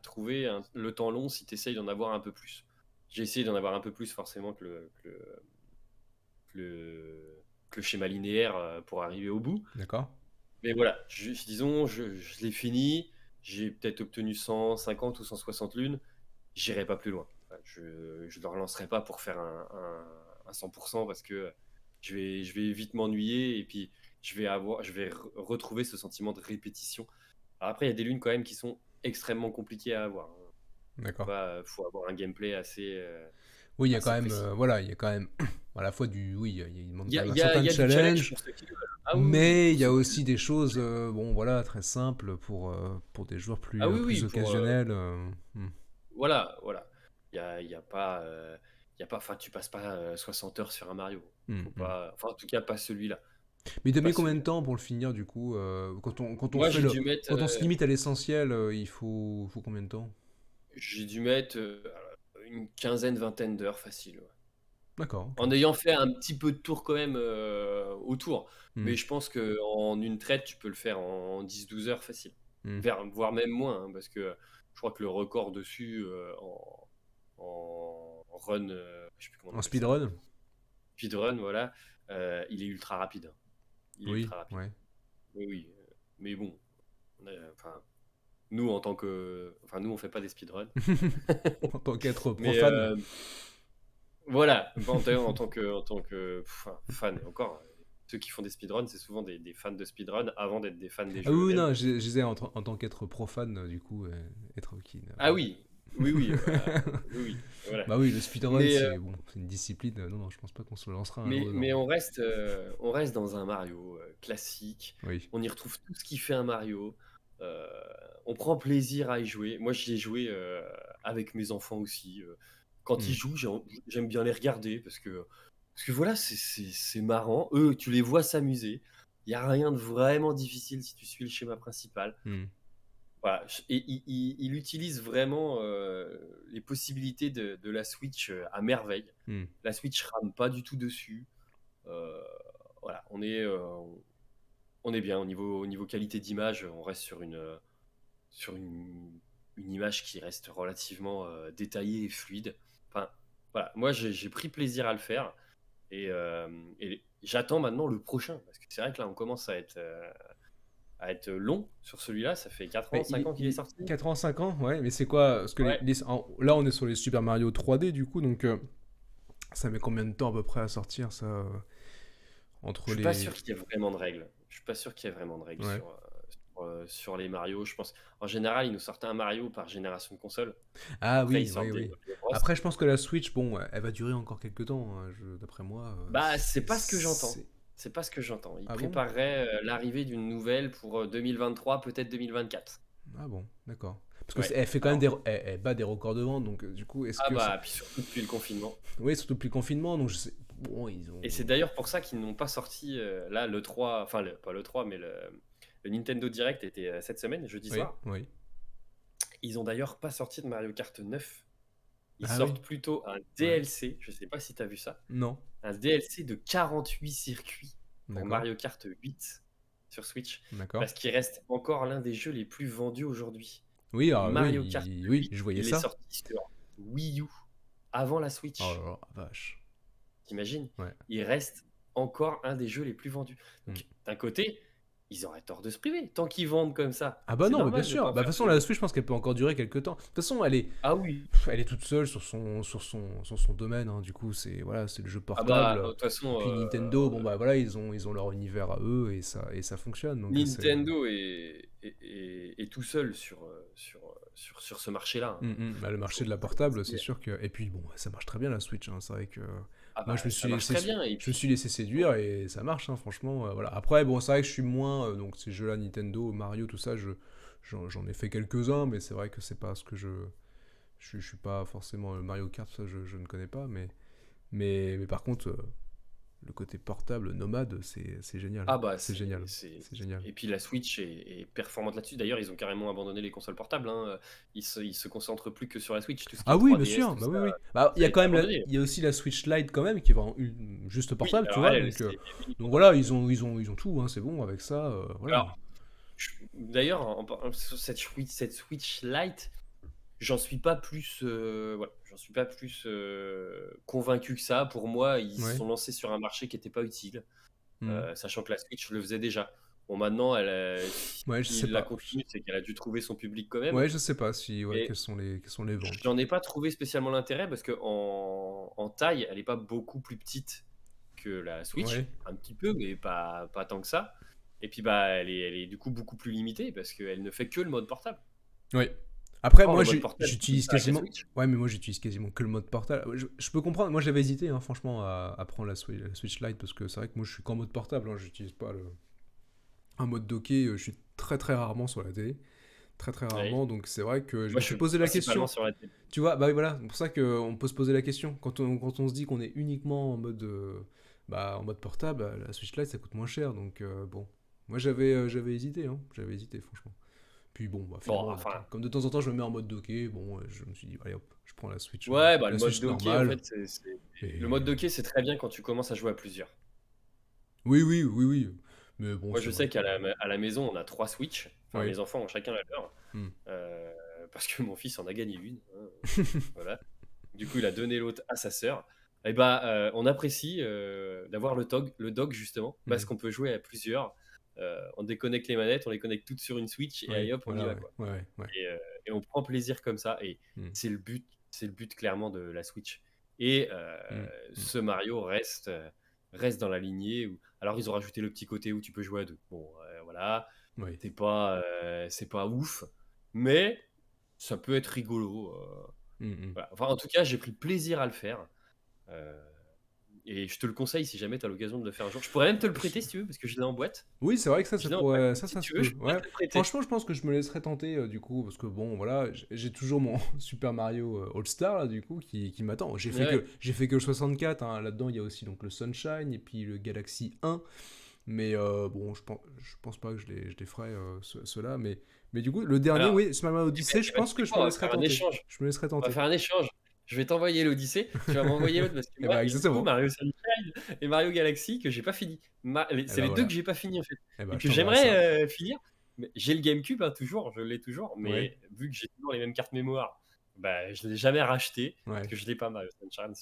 trouver le temps long si tu essayes d'en avoir un peu plus. J'ai essayé d'en avoir un peu plus forcément que le schéma linéaire pour arriver au bout. D'accord. Mais voilà, disons, je l'ai fini. J'ai peut-être obtenu 150 ou 160 lunes. J'irai pas plus loin. Enfin, je ne le relancerai pas pour faire un 100% parce que je vais vite m'ennuyer et puis je vais retrouver ce sentiment de répétition. Alors après, il y a des lunes quand même qui sont extrêmement compliquées à avoir, hein. D'accord. Faut avoir un gameplay Oui, il y a quand assez même, précis. voilà, il y a quand même à la fois du, oui, il demande Il y quand a, même il un y a- il certain y a du challenge challenge, pour ceux qui le veulent. Ah oui, oui, mais il pour y a ceux qui aussi des choses, bon, voilà, très simples pour des joueurs Ah oui, plus oui, occasionnels. voilà, voilà. Il y a pas, enfin, tu passes pas 60 heures sur un Mario. Mm, Faut mm. pas, enfin, en tout cas, pas celui-là. Mais t'as Pas mis combien de celui-là. temps pour le finir du coup quand on Moi, fait quand on se limite à l'essentiel, faut combien de temps? j'ai dû mettre une quinzaine, vingtaine d'heures facile, ouais. D'accord, ok. En ayant fait un petit peu de tour quand même autour. Mm, Mais je pense qu'en une traite, tu peux le faire en 10-12 heures facile. mm. Voire même moins, hein, parce que je crois que le record dessus en run, je sais plus comment on En appelle ça, speedrun? speedrun, voilà, il est ultra rapide, hein. Il est Oui, ultra rapide. ouais. Oui, oui. Mais bon, enfin, nous en tant que, enfin, nous on fait pas des speedruns. En tant qu'être Mais profane. voilà, en tant que fan, et encore, ceux qui font des speedruns, c'est souvent des fans de speedrun avant d'être des fans des Ah oui, jeux oui, eux-mêmes. non, je disais en tant qu'être profane, du coup, être qui Ah oui, oui, oui, oui, oui, voilà. Bah oui, le speedrun, Mais, c'est bon, c'est une discipline. Non, non, je pense pas qu'on se lancera un jour dedans. mais on reste dans un Mario classique. Oui. On y retrouve tout ce qui fait un Mario. Euh, on prend plaisir à y jouer. Moi, j'y ai joué avec mes enfants aussi. Quand ils Mm, jouent, j'aime bien les regarder parce que voilà, c'est marrant. Eux, tu les vois s'amuser. Il n'y a rien de vraiment difficile si tu suis le schéma principal. mm, Voilà. Et il utilise vraiment les possibilités de la Switch à merveille. mm. La Switch rame pas du tout dessus. Euh, voilà, on est bien au niveau qualité d'image. On reste sur une image qui reste relativement détaillée et fluide. Enfin, voilà, moi j'ai pris plaisir à le faire et j'attends maintenant le prochain parce que c'est vrai que là on commence à être long sur celui-là. Ça fait 4 ans, Mais 5 ans qu'il est sorti. 4 ans, 5 ans, ouais, mais c'est quoi? Parce que Ouais, là, on est sur les Super Mario 3D, du coup, donc ça met combien de temps à peu près à sortir, ça, je entre suis pas les... sûr qu'il y ait vraiment de règles. Je suis pas sûr qu'il y ait vraiment de règles Ouais. sur les Mario. Je pense, en général, ils nous sortent un Mario par génération de console. Ah Après, ils oui, oui, sortent des oui. Mario Bros. Après, je pense que la Switch, bon, elle va durer encore quelques temps, hein, d'après moi. Bah, c'est pas ce que j'entends. C'est... C'est pas ce que j'entends. Ils Ah bon? prépareraient l'arrivée d'une nouvelle pour 2023, peut-être 2024. Ah bon, d'accord. Parce que Ouais. elle fait quand même Alors, elle bat des records de vente, donc du coup, est-ce ah que ça... bah, puis surtout depuis le confinement. Oui, surtout depuis le confinement, donc je sais... Bon, ils ont... Et c'est d'ailleurs pour ça qu'ils n'ont pas sorti là le 3, enfin pas le 3, mais le Nintendo Direct était cette semaine, jeudi Oui, soir. oui. Ils ont d'ailleurs pas sorti de Mario Kart 9. Ils Ah oui, sortent plutôt un ouais. DLC, je sais pas si tu as vu ça, Non, un DLC de 48 circuits pour d'accord, Mario Kart 8 sur Switch, d'accord. parce qu'il reste encore l'un des jeux les plus vendus aujourd'hui. Oui, ah Mario Kart oui, oui, 8, je voyais il est ça. sorti sur Wii U avant la Oh là Switch. là, vache. T'imagines? Ouais. Il reste encore un des jeux les plus vendus. Mm. Donc, d'un côté, ils auraient tort de se priver. Tant qu'ils vendent comme ça, Ah bah c'est non, mais bien normal de sûr. pas Bah, de faire toute façon, la Switch, je pense qu'elle peut encore durer quelques temps. De toute façon, Ah oui. elle est toute seule sur son domaine, hein. Du coup, c'est le jeu Ah bah, de portable. toute Et façon, puis Nintendo, bon bah voilà, ils ont leur univers à eux et ça fonctionne. Donc c'est. Nintendo est tout seul sur ce marché-là, hein. Bah, le marché de la Faut pas se portable, c'est dire. sûr que. Et puis bon, ça marche très bien la Switch, hein. C'est vrai que Ah moi bah, ça marche très bien. Et je me puis, suis laissé bon, séduire et ça marche, hein, franchement. Voilà. Après, bon, c'est vrai que je suis moins donc ces jeux-là, Nintendo, Mario, tout ça, j'en ai fait quelques-uns, mais c'est vrai que c'est pas ce que je suis pas forcément Mario Kart, ça je ne connais pas, mais par contre, le côté portable, nomade, c'est génial. ah bah, C'est génial. C'est génial. et puis la Switch est performante là-dessus. D'ailleurs, ils ont carrément abandonné les consoles portables, hein. Ils se concentrent plus que sur la Switch. Tout ce qui Ah est oui, bien 3DS, sûr, tout bah ça, oui, oui. Bah, il y ça a a quand été même abandonné. il y a aussi la Switch Lite quand même, qui est vraiment juste Oui, portable, tu alors vois. elle, c'est Donc uniquement voilà, portable, ouais. ils ont tout, hein, c'est bon avec ça, voilà. Alors, d'ailleurs, sur cette Switch Lite, j'en suis pas plus, voilà, j'en suis pas plus convaincu que ça. Pour moi, ils se Ouais. sont lancés sur un marché qui n'était pas utile, Hmm. sachant que la Switch le faisait déjà. Bon, maintenant, Ouais, je sais s'il la pas. continue, c'est qu'elle a dû trouver son public quand même. Ouais, je sais pas si, ouais, Et quelles sont les ventes. j'en ai pas trouvé spécialement l'intérêt parce que en taille, elle est pas beaucoup plus petite que la Ouais. Switch, un petit peu, mais pas tant que ça. Et puis bah, elle est du coup beaucoup plus limitée parce qu'elle ne fait que le mode portable. Ouais. Après, Or, moi, le mode portable, tu peux le j'utilise faire avec la quasiment. Switch. Ouais, mais moi, j'utilise quasiment que le mode portable. Je peux comprendre. Moi, j'avais hésité, hein, franchement, à prendre la Switch Lite parce que c'est vrai que moi, je suis qu'en mode portable. Hein, j'utilise pas un mode docké. Je suis très très rarement sur la télé. Très très Oui. rarement. Donc, c'est vrai que je Moi, me je suis suis posé la principalement question. sur la télé. Tu vois, bah oui, voilà. C'est pour ça qu'on peut se poser la question. Quand on se dit qu'on est uniquement en mode, en mode portable, la Switch Lite, ça coûte moins cher. Donc, bon. Moi, j'avais hésité, hein. J'avais hésité, franchement. Puis bon, bah, Bon, finalement, enfin, comme de temps en temps je me mets en mode docké, bon, je me suis dit, allez hop, je prends ouais, bah, le la mode Switch docké, en normale. fait, le mode Et docké, c'est très bien quand tu commences à jouer à plusieurs. oui, oui, oui, oui. Mais bon, Moi, c'est je vrai sais que. à la maison, on a trois Switch. Enfin, Oui. mes enfants ont chacun la leur. Hmm. Parce que mon fils en a gagné une, hein, voilà. Du coup, il a donné l'autre à sa sœur. Et bah, on apprécie d'avoir le dock justement, Hmm. parce qu'on peut jouer à plusieurs. On déconnecte les manettes, on les connecte toutes sur une Switch et Oui, allez hop, on y voilà, va ouais. quoi. Ouais, ouais, ouais. Et, euh, et on prend plaisir comme ça. Et Hmm. c'est le but clairement de la Switch. Et Hmm. Hmm. ce Mario reste dans la lignée. Alors ils ont rajouté le petit côté où tu peux jouer à deux. Bon, voilà, Oui. c'est pas ouf, mais ça peut être rigolo. Hmm, hmm. Voilà. Enfin, en tout cas, j'ai pris plaisir à le faire. Euh, et je te le conseille si jamais tu as l'occasion de le faire un jour. Je pourrais même te le Je- prêter si tu veux, parce que je l'ai en boîte. Oui, c'est vrai que Je ça l'ai en boîte, pourrait, donc si ça se tu veux, je peut. pourrais Ouais. te le prêter. Franchement, je pense que je me laisserais tenter du coup, parce que bon, voilà, j'ai toujours mon Super Mario All Star là, du coup, qui m'attend. Ouais. J'ai fait que le 64. Hein. Là-dedans, il y a aussi donc le Sunshine et puis le Galaxy 1. Mais bon, je pense pas que je les ferai ceux-là. Mais du coup, le dernier, Alors, oui, Super Mario Odyssey, je eh ben, pense tu sais que je quoi, me on va laisserai faire un tenter. échange. Je me laisserai On va tenter. faire un échange. Je vais t'envoyer l'Odyssée, tu vas m'envoyer l'autre parce que Et moi, bah il y a du coup exactement. Mario Sunshine et Mario Galaxy que j'ai pas fini. Et C'est bah les deux que voilà. j'ai pas fini en fait Et et bah je que t'enverrai ça. j'aimerais finir. Mais j'ai le GameCube hein, toujours, je l'ai toujours, Ouais, mais vu que j'ai toujours les mêmes cartes mémoire, bah je l'ai jamais racheté parce ouais. que je l'ai pas Mario Sunshine Et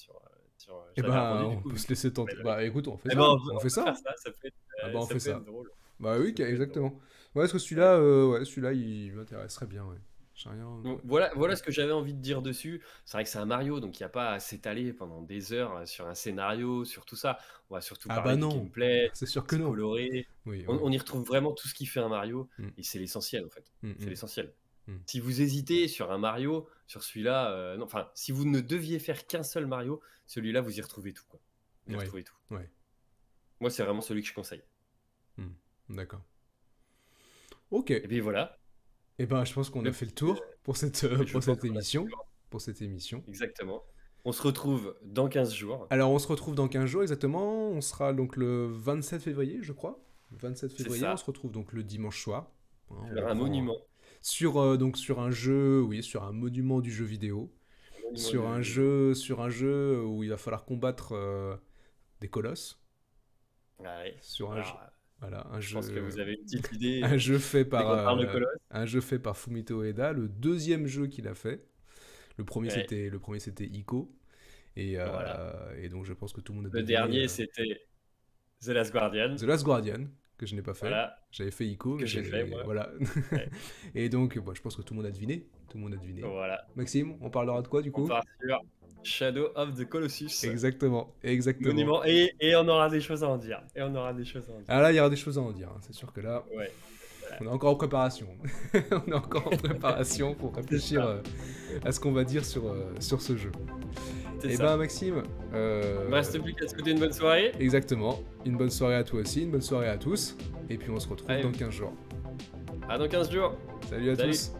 je l'avais ben revendue du on coup peut vu se que laisser j'avais tenter. la Bah Wii. écoute, on fait Eh ben ça. On on fait peut faire ça. ça, Ah bah on ça fait peut être ça. drôle. Bah oui, Ça peut être drôle. exactement. Ouais, parce que Ouais. celui-là, il m'intéresserait bien, ouais. J'ai rien. Donc voilà ce que j'avais envie de dire dessus. C'est vrai que c'est un Mario, donc il n'y a pas à s'étaler pendant des heures sur un scénario, sur tout ça. On va surtout Ah bah parler du non, gameplay, c'est sûr que c'est non. coloré. Oui, oui. On y retrouve vraiment tout ce qui fait un Mario, Mm, et c'est l'essentiel en fait. mm, C'est mm, l'essentiel. mm. Si vous hésitez sur un Mario, sur celui-là, non, enfin, si vous ne deviez faire qu'un seul Mario, celui-là, vous y retrouvez tout, quoi. Vous y Ouais, retrouvez tout. ouais. Moi, c'est vraiment celui que je conseille. Mm. D'accord. Ok. Et puis voilà, Et ben je pense qu'on a le fait le petit, tour je pour pense cette qu'on a fait le émission. tour. Pour cette émission. Exactement. On se retrouve dans 15 jours. Alors on se retrouve dans 15 jours exactement. On sera donc le 27 février, je crois. Le 27 C'est février, on se ça. retrouve donc le dimanche soir. Hein, on Faire un reprend monument. donc sur un jeu, oui, sur un monument du jeu vidéo. Un monument du jeu vidéo. Sur un jeu où il va falloir combattre des colosses. Ah ouais. Sur un jeu, Alors, voilà, je pense que vous avez une petite idée un jeu fait dès par qu'on parle de Colosse. un jeu fait par Fumito Ueda, le deuxième jeu qu'il a fait. Ouais, Le premier c'était Ico voilà. et donc je pense que tout le monde a Le deviné dernier, c'était The Last Guardian. The Last Guardian que je n'ai pas fait. Voilà. J'avais fait Ico, Que mais j'ai fait, moi. voilà. Ouais. Et donc, je pense que tout le monde a deviné. Voilà. Maxime, on parlera de quoi du On coup? part sur Shadow of the Colossus. Exactement. Monument. Et on aura des choses à en dire. Ah là, il y aura des choses à en dire, hein. C'est sûr que là, Ouais. on est encore en préparation. On est encore en préparation pour réfléchir à ce qu'on va dire sur ce jeu. C'est Et ça. Maxime, Il me reste plus qu'à te souhaiter une bonne soirée. exactement. Une bonne soirée à toi aussi, une bonne soirée à tous. Et puis on se retrouve Allez. dans 15 jours. À dans 15 jours. Salut à Salut. tous.